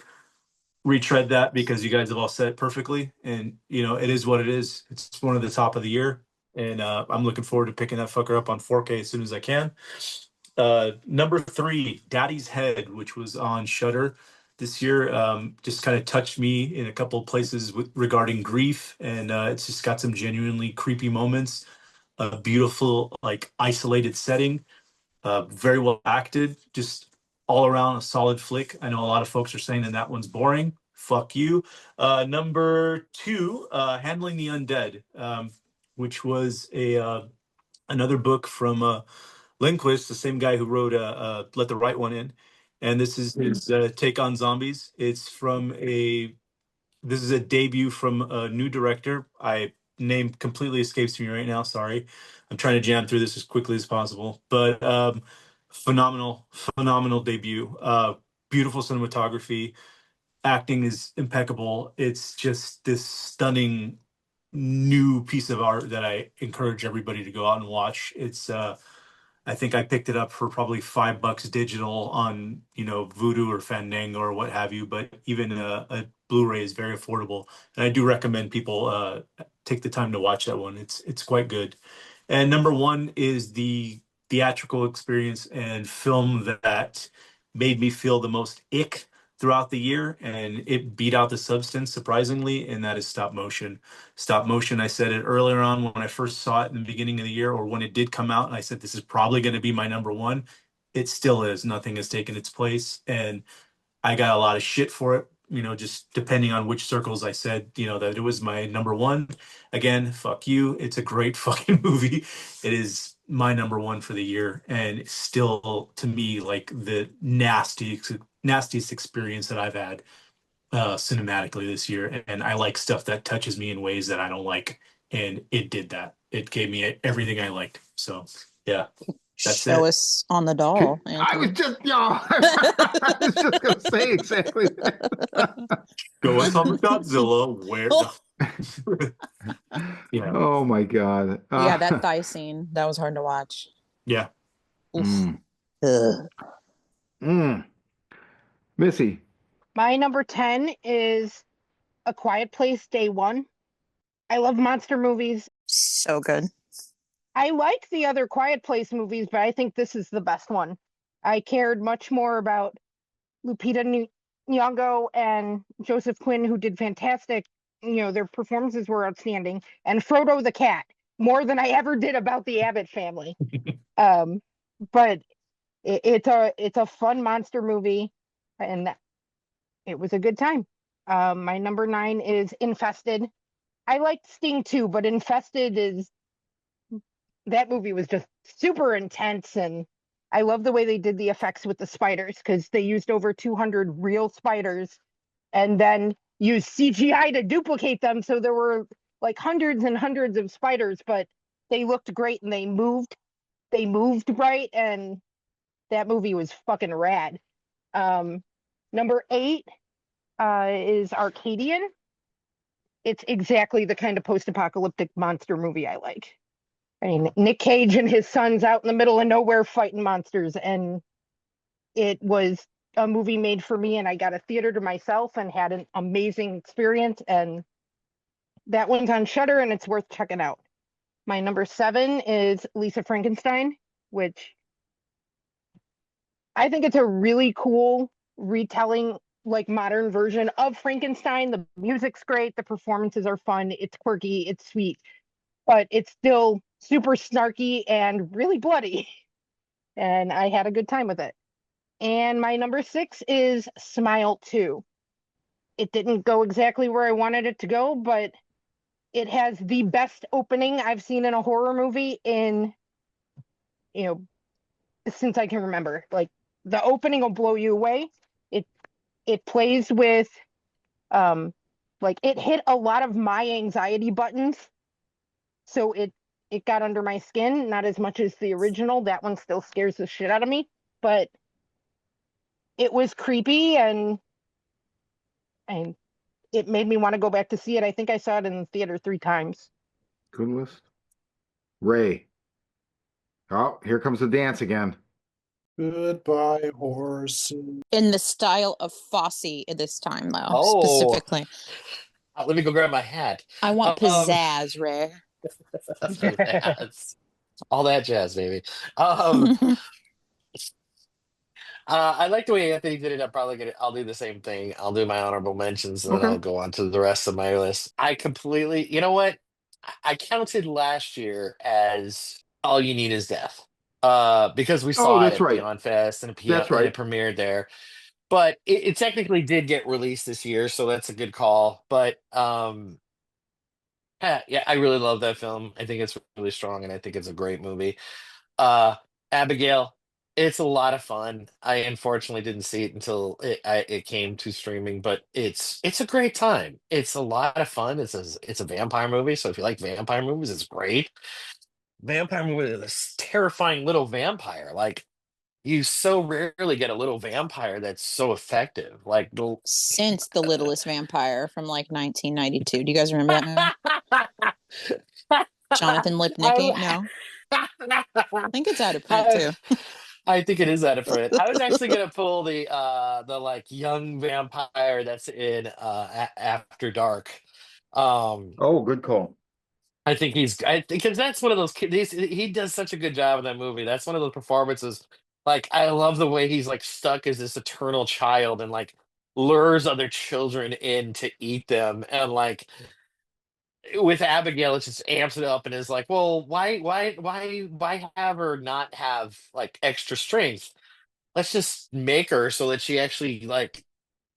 retread that because you guys have all said it perfectly. And, it is what it is. It's one of the top of the year. And I'm looking forward to picking that fucker up on 4K as soon as I can. Number 3, Daddy's Head, which was on Shudder this year, just kind of touched me in a couple of places regarding grief. And it's just got some genuinely creepy moments. A beautiful, like, isolated setting. Very well acted. Just all around a solid flick. I know a lot of folks are saying that one's boring. Fuck you. Number 2, Handling the Undead, which was another book from Lindquist, the same guy who wrote Let the Right One In. And this is his take on zombies. This is a debut from a new director. Name completely escapes me right now. Sorry. I'm trying to jam through this as quickly as possible. But phenomenal debut. Beautiful cinematography. Acting is impeccable. It's just this stunning new piece of art that I encourage everybody to go out and watch. It's I think I picked it up for probably $5 digital on, Vudu or Fandango or what have you. But even a Blu-ray is very affordable, and I do recommend people take the time to watch that one. It's quite good. And number 1 is the theatrical experience and film that made me feel the most ick throughout the year, and it beat out The Substance surprisingly, and that is stop motion. Stop motion, I said it earlier on when I first saw it in the beginning of the year, or when it did come out, and I said this is probably going to be my number 1. It still is. Nothing has taken its place, and I got a lot of shit for it, just depending on which circles I said, that it was my number 1. Again, fuck you. It's a great fucking movie. It is my number 1 for the year, and still to me like the nastiest experience that I've had cinematically this year. And I like stuff that touches me in ways that I don't like, and it did that. It gave me everything I liked. So yeah, that's
Show
it.
us on the doll,
I was
Anthony.
just, I was just gonna say exactly that.
Go us on the Godzilla. Where? Yeah,
Oh my God.
Yeah, that thigh scene, that was hard to watch.
yeah.
Oof.
Mm,
Ugh.
mm. Missy,
My number 10 is A Quiet Place Day 1. I love monster movies.
So good.
I like the other Quiet Place movies, but I think this is the best one. I cared much more about Lupita Nyong'o and Joseph Quinn, who did fantastic their performances were outstanding. And Frodo the cat, more than I ever did about the Abbott family. Um, but it's a fun monster movie, and it was a good time. My number 9 is Infested. I liked Sting too, but Infested is that movie was just super intense, and I love the way they did the effects with the spiders because they used over 200 real spiders and then used CGI to duplicate them. So there were like hundreds and hundreds of spiders, but they looked great and they moved. They moved right, and that movie was fucking rad. Number 8 is Arcadian. It's exactly the kind of post-apocalyptic monster movie I like. I mean, Nick Cage and his sons out in the middle of nowhere fighting monsters, and it was a movie made for me, and I got a theater to myself and had an amazing experience. And that one's on Shudder, and it's worth checking out. My number 7 is Lisa Frankenstein, which I think it's a really cool retelling, like modern version of Frankenstein. The music's great, the performances are fun, it's quirky, it's sweet, but it's still super snarky and really bloody. And I had a good time with it. And my number 6 is Smile 2. It didn't go exactly where I wanted it to go, but it has the best opening I've seen in a horror movie in, since I can remember. Like, the opening will blow you away. It plays with, like, it hit a lot of my anxiety buttons. So it got under my skin, not as much as the original. That one still scares the shit out of me, but it was creepy, and it made me want to go back to see it. I think I saw it in the theater 3 times.
Good list. Ray. Oh, here comes the dance again.
Goodbye, horses.
In the style of Fosse at this time, though,
Oh.
specifically.
Let me go grab my hat.
I want pizzazz, Ray.
Pizzazz. All that jazz, baby. I like the way Anthony did it. I'll do the same thing. I'll do my honorable mentions, and then
Okay.
I'll go on to the rest of my list. You know what? I counted last year as All You Need Is Death. Because we saw it
that's
at
right.
Beyond Fest and
That's right.
it premiered there. But it technically did get released this year, so that's a good call. But yeah, I really love that film. I think it's really strong, and I think it's a great movie. Abigail, it's a lot of fun. I unfortunately didn't see it until it came to streaming, but it's a great time. It's a lot of fun. It's a vampire movie, so if you like vampire movies, it's great. Vampire movie with this terrifying little vampire. Like, you so rarely get a little vampire that's so effective. Like
Since The Littlest Vampire from like 1992. Do you guys remember that movie? Jonathan Lipnicki? No. I think it's out of print too.
I think it is out of print. I was actually gonna pull the like young vampire that's in After Dark.
Oh, good call.
I think because that's one of those kids. He does such a good job in that movie. That's one of those performances. Like, I love the way he's like stuck as this eternal child and like lures other children in to eat them, and like with Abigail, it just amps it up and is like, well, why have her not have like extra strength? Let's just make her so that she actually like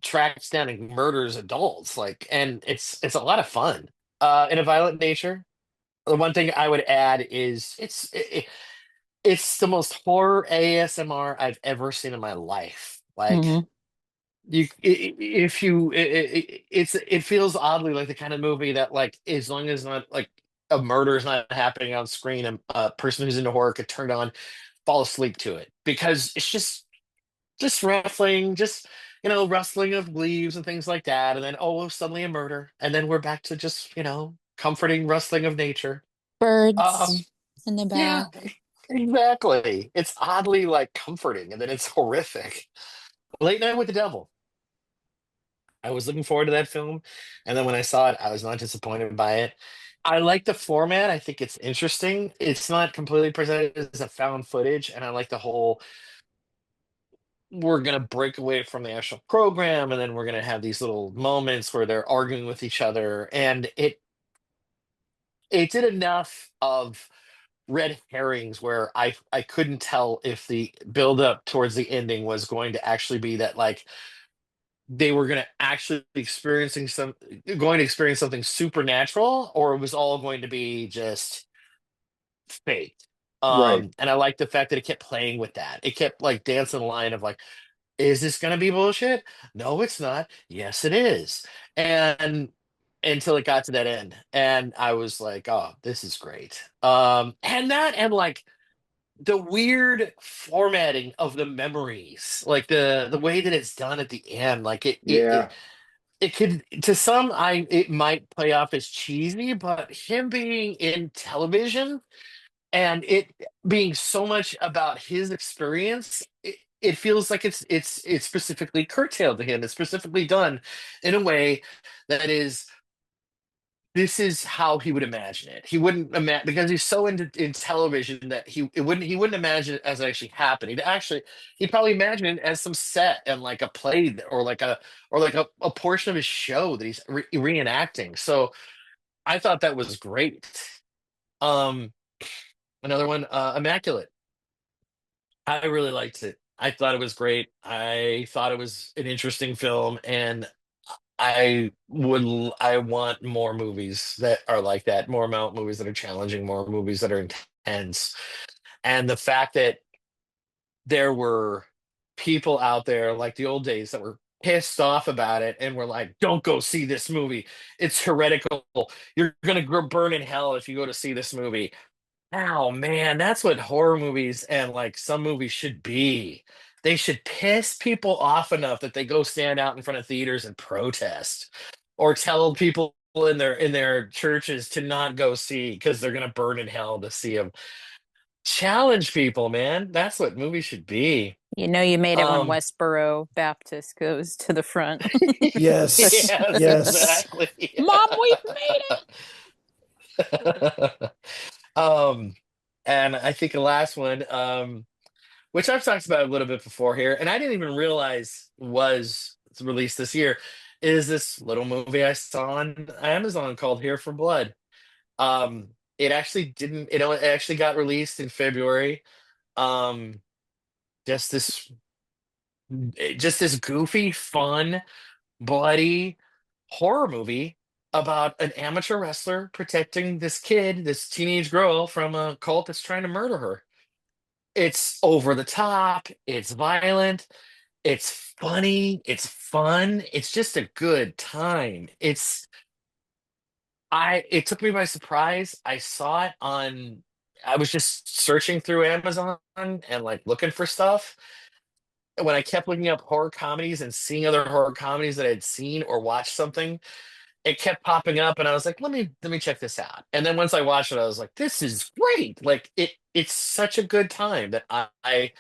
tracks down and murders adults. Like, and it's a lot of fun. In a violent nature. The one thing I would add is it's the most horror ASMR I've ever seen in my life. Like,
Mhm.
it feels oddly like the kind of movie that, like, as long as not like a murder is not happening on screen, a person who's into horror could turn it on, fall asleep to it, because it's just rustling, just rustling of leaves and things like that, and then suddenly a murder, and then we're back to just comforting rustling of nature. Um,
Birds in the
yeah,
back.
exactly. It's oddly like comforting, and then it's horrific. Late Night with the Devil. I was looking forward to that film, and then when I saw it, I was not disappointed by it. I like the format. I think it's interesting. It's not completely presented as a found footage, and I like the whole we're gonna break away from the actual program, and then we're gonna have these little moments where they're arguing with each other, and it did enough of red herrings where I couldn't tell if the build up towards the ending was going to actually be that like they were going to actually going to experience something supernatural, or it was all going to be just fake.
Right.
And I like the fact that it kept playing with that. It kept like dancing the line of like, is this going to be bullshit? No, it's not. Yes, it is. And until it got to that end, and I was like, oh, this is great. And that, and like the weird formatting of the memories, like the way that it's done at the end, like
Yeah.
it could, to some, I it might play off as cheesy, but him being in television and it being so much about his experience, it feels like it's specifically curtailed to him. It's specifically done in a way that is, this is how he would imagine it. He wouldn't imagine, because he's so into in television that he wouldn't imagine it as it actually happened. He'd probably imagine it as some set and like a play or like a portion of his show that he's reenacting. So I thought that was great. Um, Another one, Immaculate. I really liked it. I thought it was great. I thought it was an interesting film, and I want more movies that are like that, more amount movies that are challenging, more movies that are intense. And the fact that there were people out there like the old days that were pissed off about it and were like, don't go see this movie. It's heretical. You're going to burn in hell if you go to see this movie. Oh man, that's what horror movies and like some movies should be. They should piss people off enough that they go stand out in front of theaters and protest, or tell people in their churches to not go see because they're gonna burn in hell to see them. Challenge people, man. That's what movies should be.
You know, you made it when
Um,
Westboro Baptist goes to the front.
Yes,
yes,
yes.
exactly.
Mom, we've made
um, and I think the last one, which I've talked about a little bit before here, and I didn't even realize was released this year, is this little movie I saw on Amazon called Here for Blood. It actually didn't, it actually got released in February. Um, just this, just this goofy, fun, bloody horror movie about an amateur wrestler protecting this kid, this teenage girl, from a cult that's trying to murder her. It's over the top, it's violent, it's funny, it's fun, it's just a good time. It took me by surprise. I saw it on, I was just searching through Amazon and like looking for stuff. And when I kept looking up horror comedies and seeing other horror comedies that I'd seen or watched something, it kept popping up and I was like, let me check this out. And then once I watched it, I was like, this is great. Like it's such a good time that I've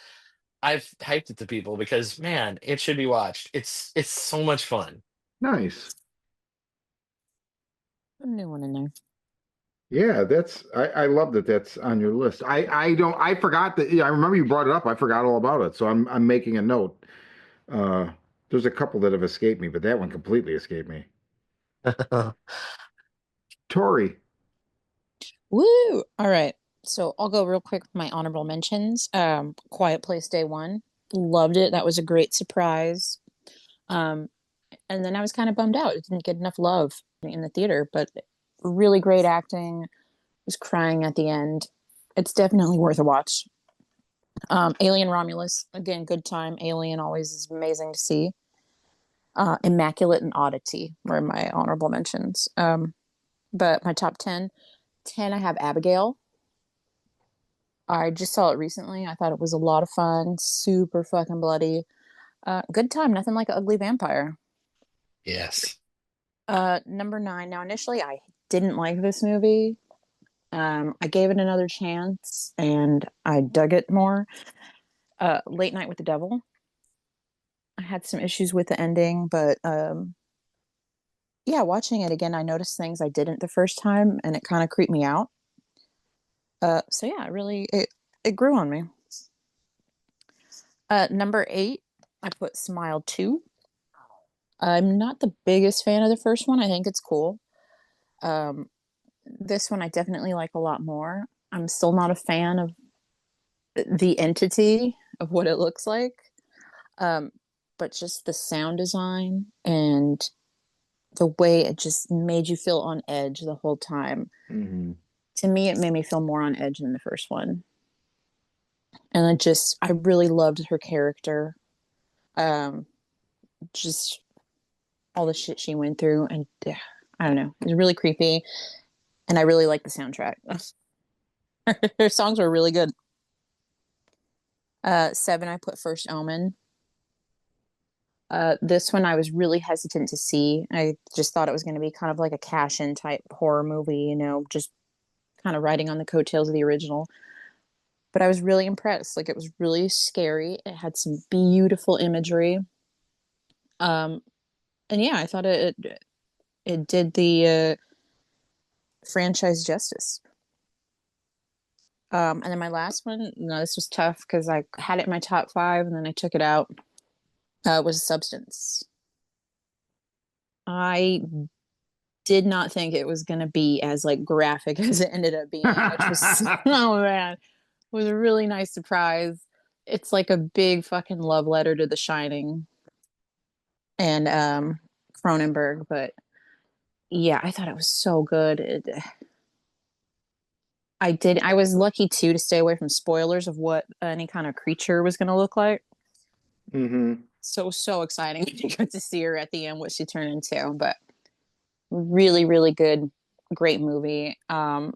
hyped it to people because man, it should be watched. It's so much fun.
Nice.
a new one in there.
Yeah, I love that that's on your list. I forgot that. Yeah, I remember you brought it up. I forgot all about it. So I'm making a note. Uh there's a couple that have escaped me, but that one completely escaped me. Tori.
Woo! All right. So I'll go real quick with my honorable mentions. Quiet Place Day One. Loved it. That was a great surprise. Um, and then I was kind of bummed out. It didn't get enough love in the theater, but really great acting. Was crying at the end. It's definitely worth a watch. Alien Romulus, again, good time. Alien always is amazing to see. Immaculate and Oddity were my honorable mentions. But my top 10, 10, I have Abigail. I just saw it recently. I thought it was a lot of fun, super fucking bloody. Good time, nothing like an ugly vampire.
Yes.
Number 9. Now, initially, I didn't like this movie. I gave it another chance and I dug it more. Late Night with the Devil. I had some issues with the ending, but yeah, watching it again, I noticed things I didn't the first time, and it kind of creeped me out. So yeah, it grew on me. Number 8, I put Smile 2. I'm not the biggest fan of the first one. I think it's cool. This one I definitely like a lot more. I'm still not a fan of the entity of what it looks like. But just the sound design and the way it just made you feel on edge the whole time.
Mhm.
To me, it made me feel more on edge than the first one. And I really loved her character. Just all the shit she went through, and I don't know, it was really creepy. And I really like the soundtrack. Her songs were really good. 7, I put First Omen. This one I was really hesitant to see. I just thought it was going to be kind of like a cash-in type horror movie, just kind of riding on the coattails of the original. But I was really impressed. Like, it was really scary. It had some beautiful imagery. And yeah, I thought it did the franchise justice. And then my last one, no, this was tough because I had it in my top 5 and then I took it out, was Substance. I did not think it was going to be as like graphic as it ended up being, which was, oh man, was a really nice surprise. It's like a big fucking love letter to The Shining and Cronenberg, but yeah, I thought it was so good. I was lucky too to stay away from spoilers of what any kind of creature was going to look like.
Mhm.
So exciting when you got to see her at the end, what she turned into. But really, really good, great movie. I'm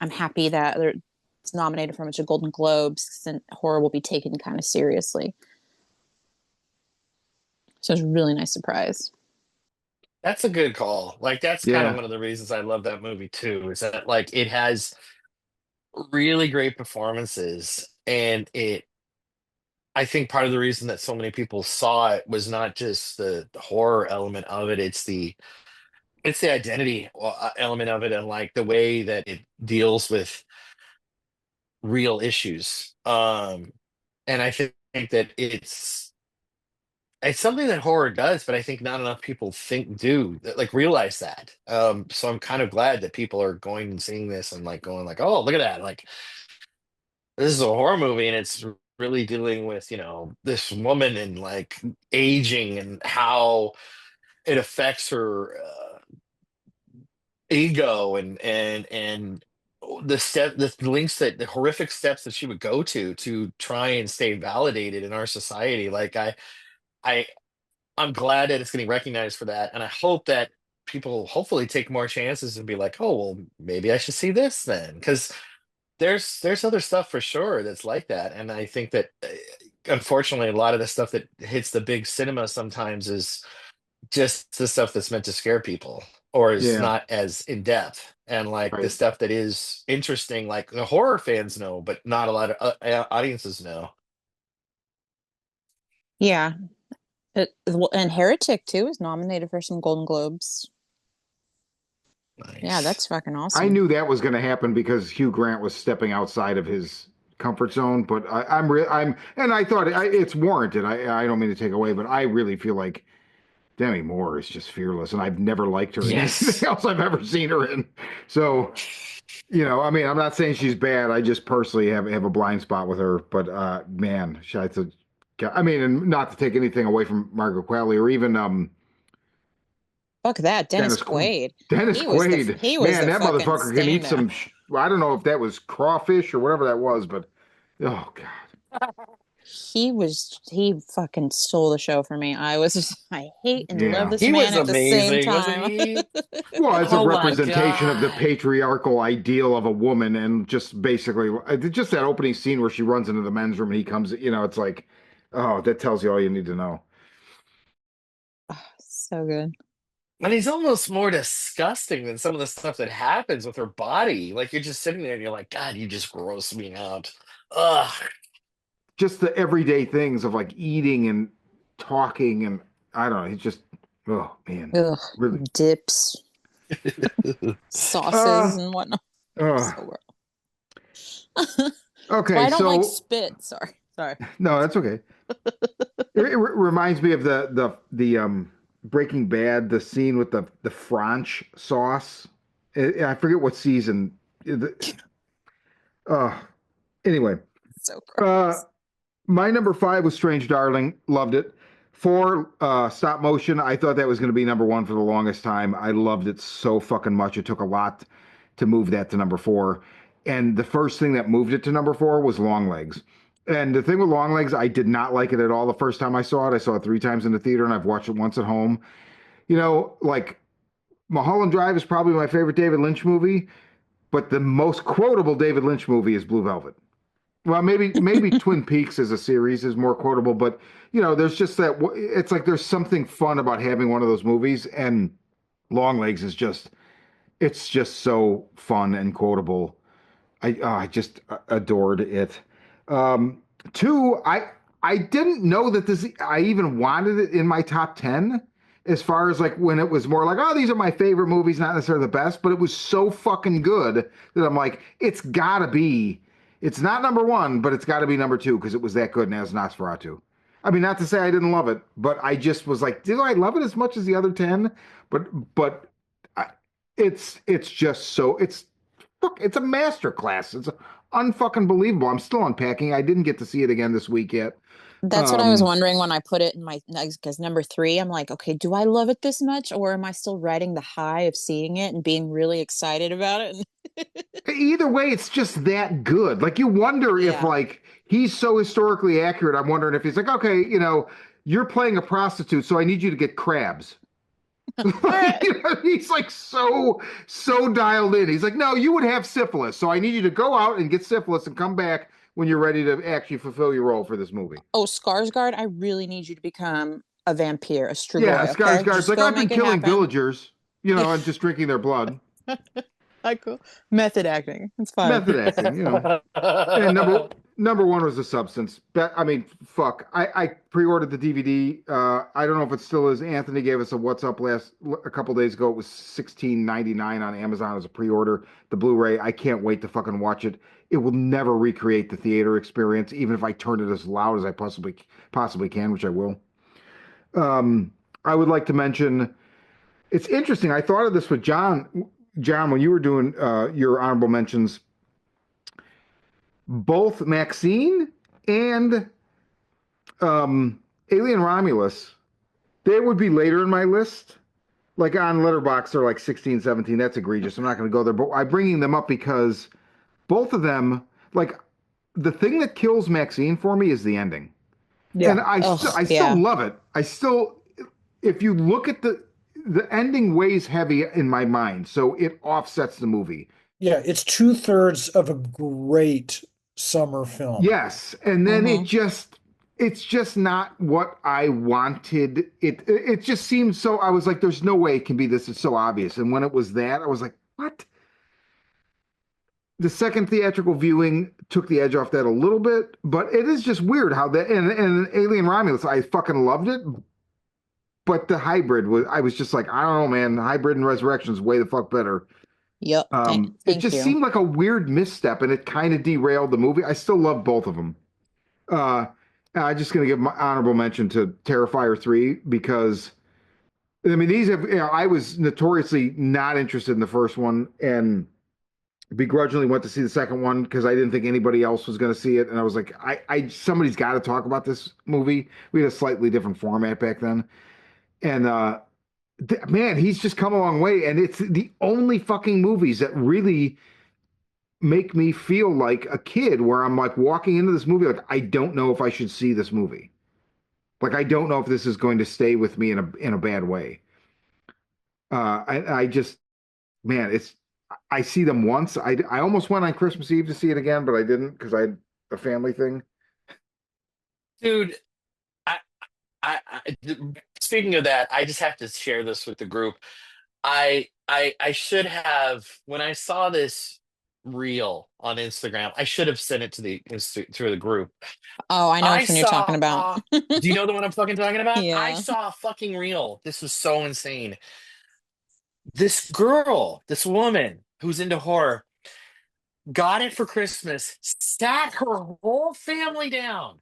happy that it's nominated for a bunch of Golden Globes, and horror will be taken kind of seriously. So it's a really nice surprise.
That's a good call. Like that's kind of
Yeah.
one of the reasons I love that movie too, is that like it has really great performances and it I think part of the reason that so many people saw it was not just the horror element of it, it's the identity element of it and like the way that it deals with real issues. And I think that it's something that horror does, but I think not enough people like realize that. So I'm kind of glad that people are going and seeing this and like going like, oh, look at that. Like this is a horror movie and it's really dealing with, this woman and like aging and how it affects her ego and the links that the horrific steps that she would go to try and stay validated in our society. Like I I'm glad that it's getting recognized for that, and I hope that people hopefully take more chances and be like, oh well, maybe I should see this then, because there's other stuff for sure that's like that, and I think that unfortunately a lot of the stuff that hits the big cinema sometimes is just the stuff that's meant to scare people or is
Yeah.
not as in depth, and like the
Right.
stuff that is interesting, like the horror fans know, but not a lot of audiences know.
Yeah. And Heretic too is nominated for some Golden Globes. Yeah,
Nice.
that's fucking
I
awesome.
knew that was going to happen because Hugh Grant was stepping outside of his comfort zone, but and I thought it's warranted. I don't mean to take away, but I really feel like Demi Moore is just fearless, and I've never liked her in anything
Yes.
else I've ever seen her in. So, I mean, I'm not saying she's bad. I just personally have a blind spot with her. But man, I mean, and not to take anything away from Margaret Qualley or even
Fuck that, Dennis
Dennis Qu-
Quaid.
Dennis Quaid.
He was
Man,
the
that
fucking
motherfucker can eat
stand-up.
some. I don't know if that was crawfish or whatever that was, but oh god.
He fucking stole the show for me. I hate and love
Yeah.
this
He was
man at the same
amazing, wasn't
time.
he?
Well, it's a
Oh my
representation of the
God.
patriarchal ideal of a woman, and just basically, just that opening scene where she runs into the men's room and he comes. It's like, oh, that tells you all you need to know.
So good.
And he's almost more disgusting than some of the stuff that happens with her body. Like you're just sitting there and you're like, God, you just gross me out. Ugh.
Just the everyday things of like eating and talking, and I don't know. He's just, oh man,
Ugh,
really.
dips, sauces,
Uh,
and whatnot.
uh,
So gross. That's
okay,
why I don't like
so
spit. Sorry. Sorry.
No, that's okay. It reminds me of the Breaking Bad, the scene with the French sauce. I forget what season. Uh, anyway,
So
uh,
gross.
my number 5 was Strange Darling. Loved it. 4, stop motion. I thought that was going to be number 1 for the longest time. I loved it so fucking much. It took a lot to move that to number 4. And the first thing that moved it to number 4 was Longlegs. And the thing with Longlegs, I did not like it at all the first time I saw it. I saw it 3 times in the theater and I've watched it once at home. You know, like Mulholland Drive is probably my favorite David Lynch movie, but the most quotable David Lynch movie is Blue Velvet. Well, maybe Twin Peaks as a series is more quotable, but you know, there's just that. It's like there's something fun about having one of those movies, and Longlegs is it's just so fun and quotable. I just adored it. Um, 2, I didn't know that this. I even wanted it in my top 10. As far as like when it was more like, oh, these are my favorite movies, not necessarily the best, but it was so fucking good that I'm like, it's gotta be. It's not number 1, but it's got to be number 2 because it was that good and it has Nosferatu. I mean, not to say I didn't love it, but I just was like, did I love it as much as the other 10? But I, it's just so it's a master class. It's unfucking believable. I'm still unpacking. I didn't get to see it again this week yet.
That's what I was wondering when I put it in my, because number 3, I'm like, okay, do I love it this much, or am I still riding the high of seeing it and being really excited about it?
Either way, it's just that good. Like you wonder if
Yeah.
like he's so historically accurate. I'm wondering if he's like, okay, you know, you're playing a prostitute, so I need you to get crabs.
right.
You know, he's like so dialed in. He's like, no, you would have syphilis, so I need you to go out and get syphilis and come back when you're ready to actually fulfill your role for this movie.
Oh, Skarsgård, I really need you to become a vampire, a
Yeah,
Strigoi, okay?
Skarsgård's
Just
like,
go
I've been
make it
killing
happen.
villagers, you know, and just drinking their blood.
Cool. Method acting. It's fine.
Method acting, you know. And number 1 was The Substance. I mean, fuck. I pre-ordered the DVD. I don't know if it still is. Anthony gave us a what's up a couple days ago. It was $16.99 on Amazon as a pre-order. The Blu-ray. I can't wait to fucking watch it. It will never recreate the theater experience, even if I turn it as loud as I possibly can, which I will. I would like to mention. It's interesting. I thought of this with John. John, when you were doing your honorable mentions, both Maxine and Alien Romulus, they would be later in my list. Like on Letterboxd, they're like 16, 17. That's egregious. I'm not going to go there. But I'm bringing them up because both of them, like the thing that kills Maxine for me is the ending.
Yeah.
And I still love it. If you look at the ending weighs heavy in my mind, so it offsets the movie.
Yeah, it's 2/3 of a great summer film.
Yes, and then it's just not what I wanted. It just seemed so. I was like, there's no way it can be this. It's so obvious. And when it was that, I was like, what? The second theatrical viewing took the edge off that a little bit, but it is just weird how that and Alien Romulus, I fucking loved it. But the hybrid I was just like, I don't know, man. The hybrid and Resurrection is way the fuck better.
Yep.
It
Thank
just
you.
seemed like a weird misstep, and it kind of derailed the movie. I still love both of them. I'm just gonna give my honorable mention to Terrifier 3 because I mean these have I was notoriously not interested in the first one and begrudgingly went to see the second one because I didn't think anybody else was going to see it, and I was like, I somebody's got to talk about this movie. We had a slightly different format back then, and man, he's just come a long way, and it's the only fucking movies that really make me feel like a kid where I'm like walking into this movie like I don't know if I should see this movie. Like I don't know if this is going to stay with me in a bad way. I just man, I see them once. I almost went on Christmas Eve to see it again, but I didn't because I had a family thing.
Dude, I, speaking of that, I just have to share this with the group. I should have when I saw this reel on Instagram, I should have sent it to the group.
Oh, I know
I
which one you're talking about.
saw. Do you know the one I'm fucking talking about? I
Yeah.
saw a fucking reel. This was so insane. This girl, this woman who's into horror, got it for Christmas, sat her whole family down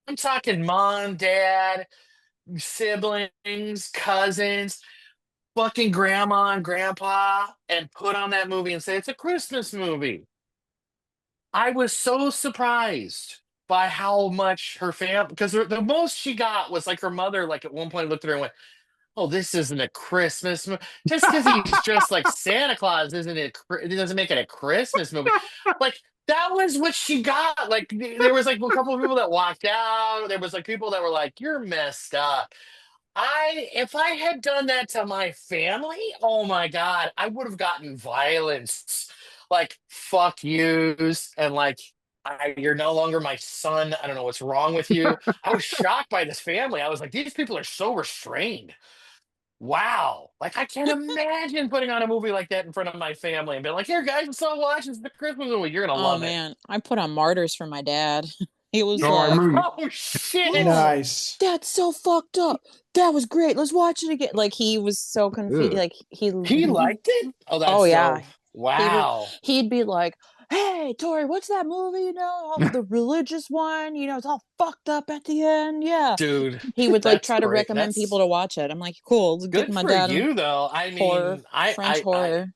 I'm talking mom, dad, siblings, cousins, fucking grandma and grandpa, and put on that movie and say it's a Christmas movie. I was so surprised by how much her family, because the most she got was like her mother, like at one point looked at her and went, "Oh, this isn't a Christmas movie." Just because he's dressed like Santa Claus isn't it? It doesn't make it a Christmas movie. Like that was what she got. Like there was like a couple of people that walked out. There was like people that were like, "You're messed up." If I had done that to my family, oh my God, I would have gotten violence, like fuck yous, and like you're no longer my son. I don't know what's wrong with you. I was shocked by this family. I was like, these people are so restrained. Wow. Like I can't imagine putting on a movie like that in front of my family and being like, here guys, let's all watch this is the Christmas movie. You're gonna
Oh
love it.
man, I put on Martyrs for my dad. He was
Oh, I
like,
remember.
Oh shit.
Nice.
"That's so fucked up. That was great. Let's watch it again." Like he was so confused.
Ugh.
Like
He liked it? Oh, that's
Oh yeah.
dope. Wow.
He'd be like, "Hey, Tori, what's that movie? You know, the religious one. You know, it's all fucked up at the end." Yeah.
Dude,
He would like
that's
try to
great.
recommend people
That's
to watch it. I'm like, cool. Let's get
good
my
for
dad in
you though. I
horror,
mean,
French horror.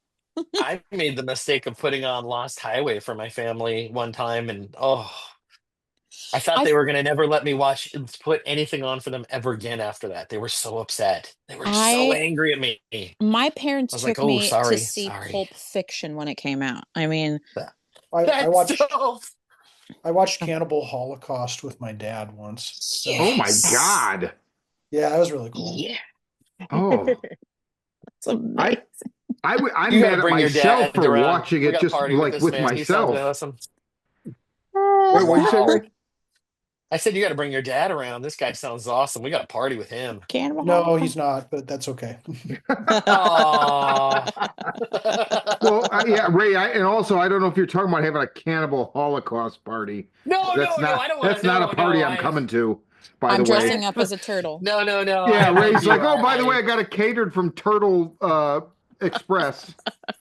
I made the mistake of putting on Lost Highway for my family one time, and oh, I thought
I
they were gonna never let me watch put anything on for them ever again after that. They were so upset. They were so
I
angry at me. I
my parents
was like,
took
oh,
me to
sorry,
see
sorry.
Pulp Fiction when it came out. I mean,
I
That's
watched
dope.
I watched Cannibal Holocaust with my dad once. That was-
Oh my
yes.
God.
yeah, that was really cool.
Yeah.
Oh,
It's amazing.
I'm
You gotta
mad at
bring your
myself
dad
for
around.
watching
We
it
gotta
just
party with
like
this
with
man. He sounds
myself.
awesome.
Wait, what you say,
Wow.
Ray?
I said you gotta bring your dad around. This guy sounds awesome. We gotta party with him.
Cannibal
No,
Holocaust.
he's not, but that's okay.
Aww.
Well, yeah, Ray, and also I don't know if you're talking about having a cannibal Holocaust party.
No,
That's
no, no.
not
I don't want
that's
to.
not a
No,
party
no.
I'm coming to, by
I'm
the way.
dressing up as a turtle.
No, no, no.
Yeah,
I'm with
Ray's
you.
like, oh, by the way, I got it catered from Turtle Express.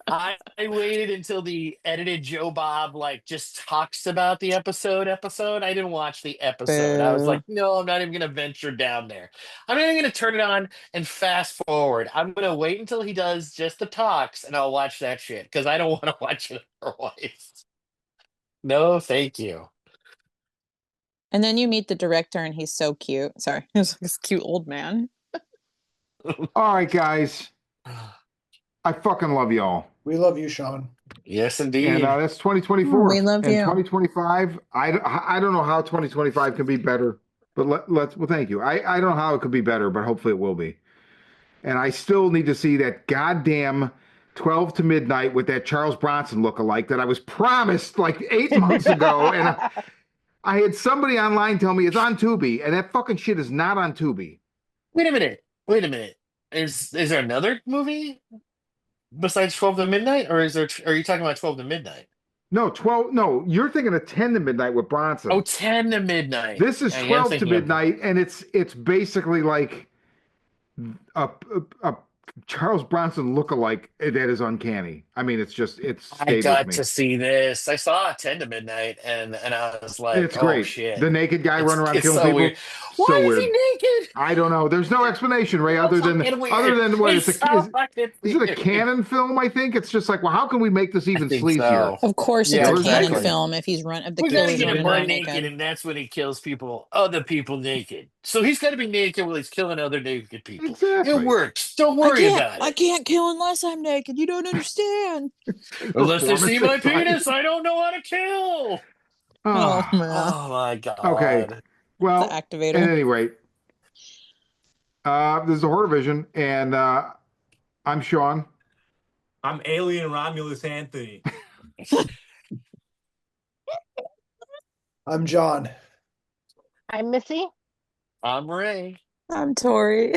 I waited until the edited Joe Bob like just talks about the episode. I didn't watch the episode. I was
Boo.
like, no, I'm not even gonna venture down there. I'm not even gonna turn it on and fast forward. I'm gonna wait until he does just the talks and I'll watch that shit because I don't want to watch it otherwise. No, thank you.
And then you meet the director, and he's so cute. Sorry, he's like this cute old man.
All right, guys, I fucking love y'all.
We love you, Sean.
Yes, indeed.
And that's 2024.
We love
and
you.
2025, I don't know how 2025 can be better, but well, thank you. I don't know how it could be better, but hopefully it will be. And I still need to see that goddamn 12 to midnight with that Charles Bronson lookalike that I was promised like 8 months ago. And I had somebody online tell me it's on Tubi, and that fucking shit is not on Tubi.
Wait a minute. Wait a minute. Is there another movie besides 12 to Midnight, or are you talking about 12 to Midnight?
No, 12. No, you're thinking of 10 to midnight with Bronson.
Oh, 10 to Midnight.
This is
I am
12 to
thinking of-
midnight, and it's basically like a Charles Bronson lookalike that is uncanny. I mean, it's
I
stayed
got
with me.
to see this. I saw 10 to Midnight, and I was like,
It's
oh,
great.
shit.
The naked guy
It's-
running around
it's
killing
so
people.
weird.
So
Why
weird.
is he naked?
I don't know. There's no explanation, Ray, other than
Fucking weird.
what
It's
is
so
it?
fucking
Is it a
weird.
canon film? I think it's just like, well, how can we make this even
think
sleazier?
so.
Of course,
Yeah,
it's a
exactly.
canon film. If he's if the
We gotta
killer's
get him
running
more
around
naked,
naked.
and that's when he kills people, other people naked. So he's got to be naked while he's killing other naked people.
Exactly.
It works. Don't worry about
I
it.
can't kill unless I'm naked. You don't understand.
Unless they see my
Performance design.
penis, I don't know how to kill.
Oh man,
Oh my god.
Okay. Well,
the activator.
at any rate, this is the Horror Vision, and I'm Sean.
I'm Alien Romulus Anthony.
I'm John.
I'm Missy.
I'm Ray.
I'm Tori.